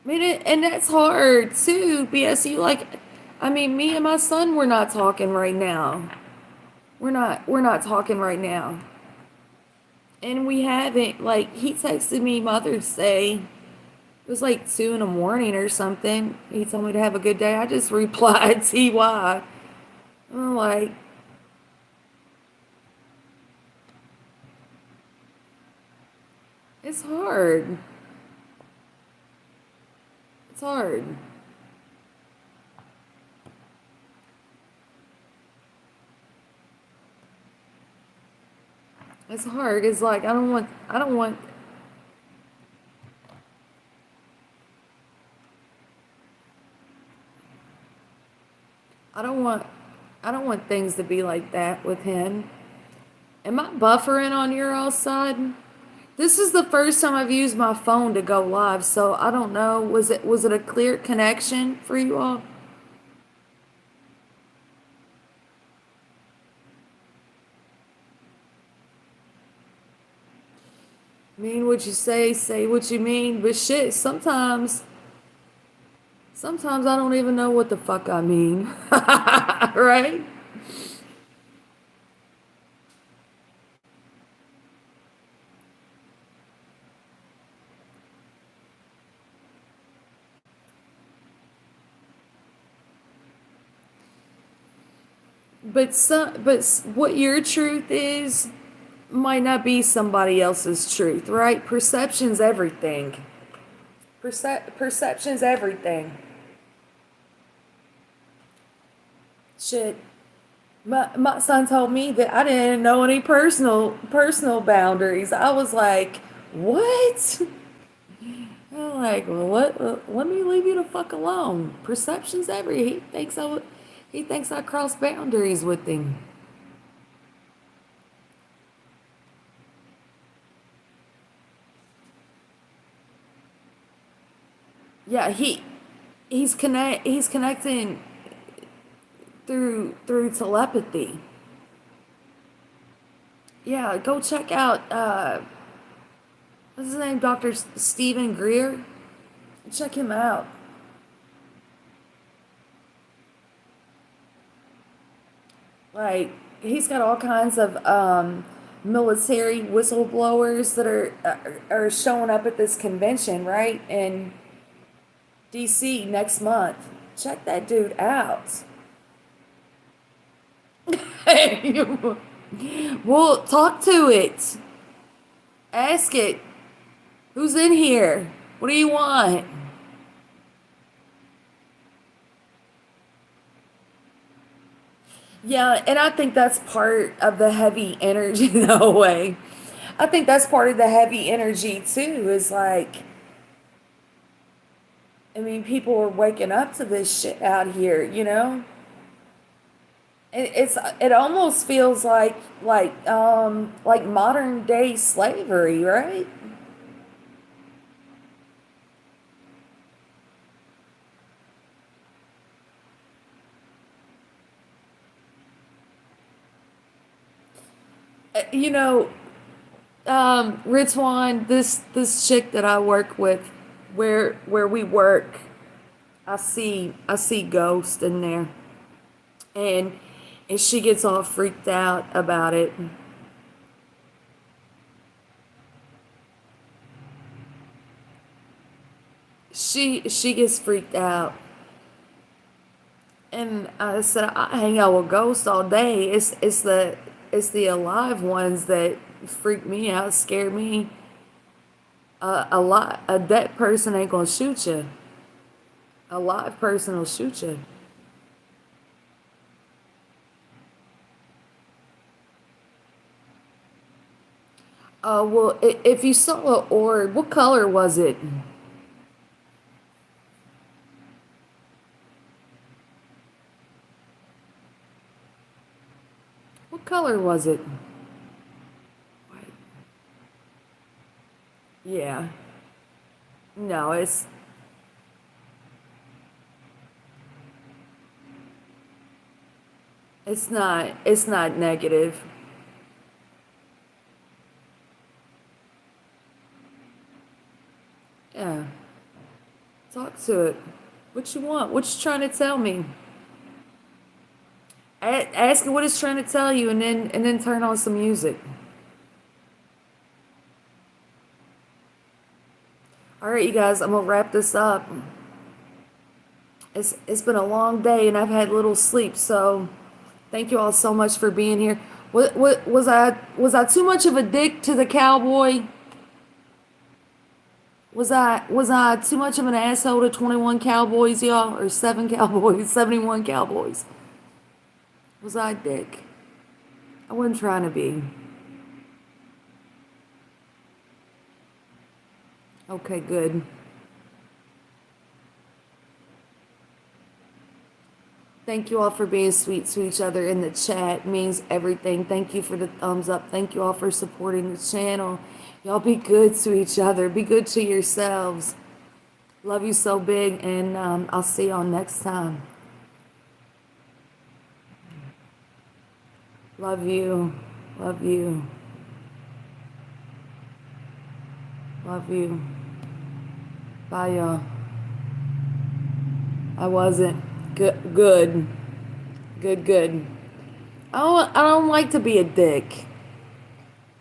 I mean, and that's hard too, because I mean, me and my son, we're not talking right now. We're not talking right now. And we haven't, like, he texted me Mother's Day. It was like 2 in the morning or something. He told me to have a good day. I just replied, TY. I'm like, it's hard. It's hard. It's hard. It's like I don't want I don't want things to be like that with him. Am I buffering on your all side? This is the first time I've used my phone to go live, so I don't know. Was it a clear connection for you all? Mean what you say what you mean, but shit, sometimes I don't even know what the fuck I mean. Right? But what your truth is might not be somebody else's truth, right? Perception's everything. Perception's everything. Shit. My son told me that I didn't know any personal boundaries. I was like, what? I'm like, well, let me leave you the fuck alone. Perception's every. He thinks I cross boundaries with him. Yeah, he's connecting through telepathy. Yeah, go check out what's his name, Dr. Stephen Greer. Check him out. Like he's got all kinds of military whistleblowers that are showing up at this convention, right? In DC next month. Check that dude out. Well, talk to it. Ask it. Who's in here? What do you want? Yeah, and I think that's part of the heavy energy, no way. I think that's part of the heavy energy too, is like I mean, people are waking up to this shit out here, you know? It almost feels like modern day slavery, right? You know, Rizwan, this chick that I work with, where we work, I see ghosts in there, and and she gets all freaked out about it. She gets freaked out, and I said I hang out with ghosts all day. It's the alive ones that freak me out, scare me. A lot. A dead person ain't gonna shoot you. A live person will shoot you. Well, if you saw an orb, what color was it? What color was it? Yeah. No, it's not negative. Yeah. Talk to it. What you want? What you trying to tell me? Ask it what it's trying to tell you, and then turn on some music. All right, you guys, I'm gonna wrap this up. It's been a long day, and I've had little sleep, so thank you all so much for being here. What was I too much of a dick to the cowboy? Was I too much of an asshole to 21 cowboys, y'all, or seven cowboys, 71 cowboys? Was I a dick? I wasn't trying to be. Okay, good. Thank you all for being sweet to each other in the chat. It means everything. Thank you for the thumbs up. Thank you all for supporting the channel. Y'all be good to each other. Be good to yourselves. Love you so big, and I'll see y'all next time. Love you. Love you. Love you. Bye, y'all. I wasn't. Good. Good. Good. Good. I don't like to be a dick.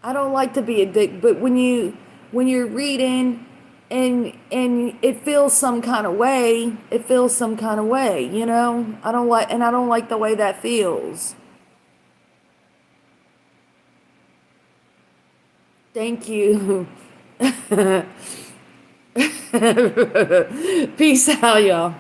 I don't like to be a dick, but when you're reading and it feels some kind of way, it feels some kind of way, you know? I don't like the way that feels. Thank you. Peace out, y'all.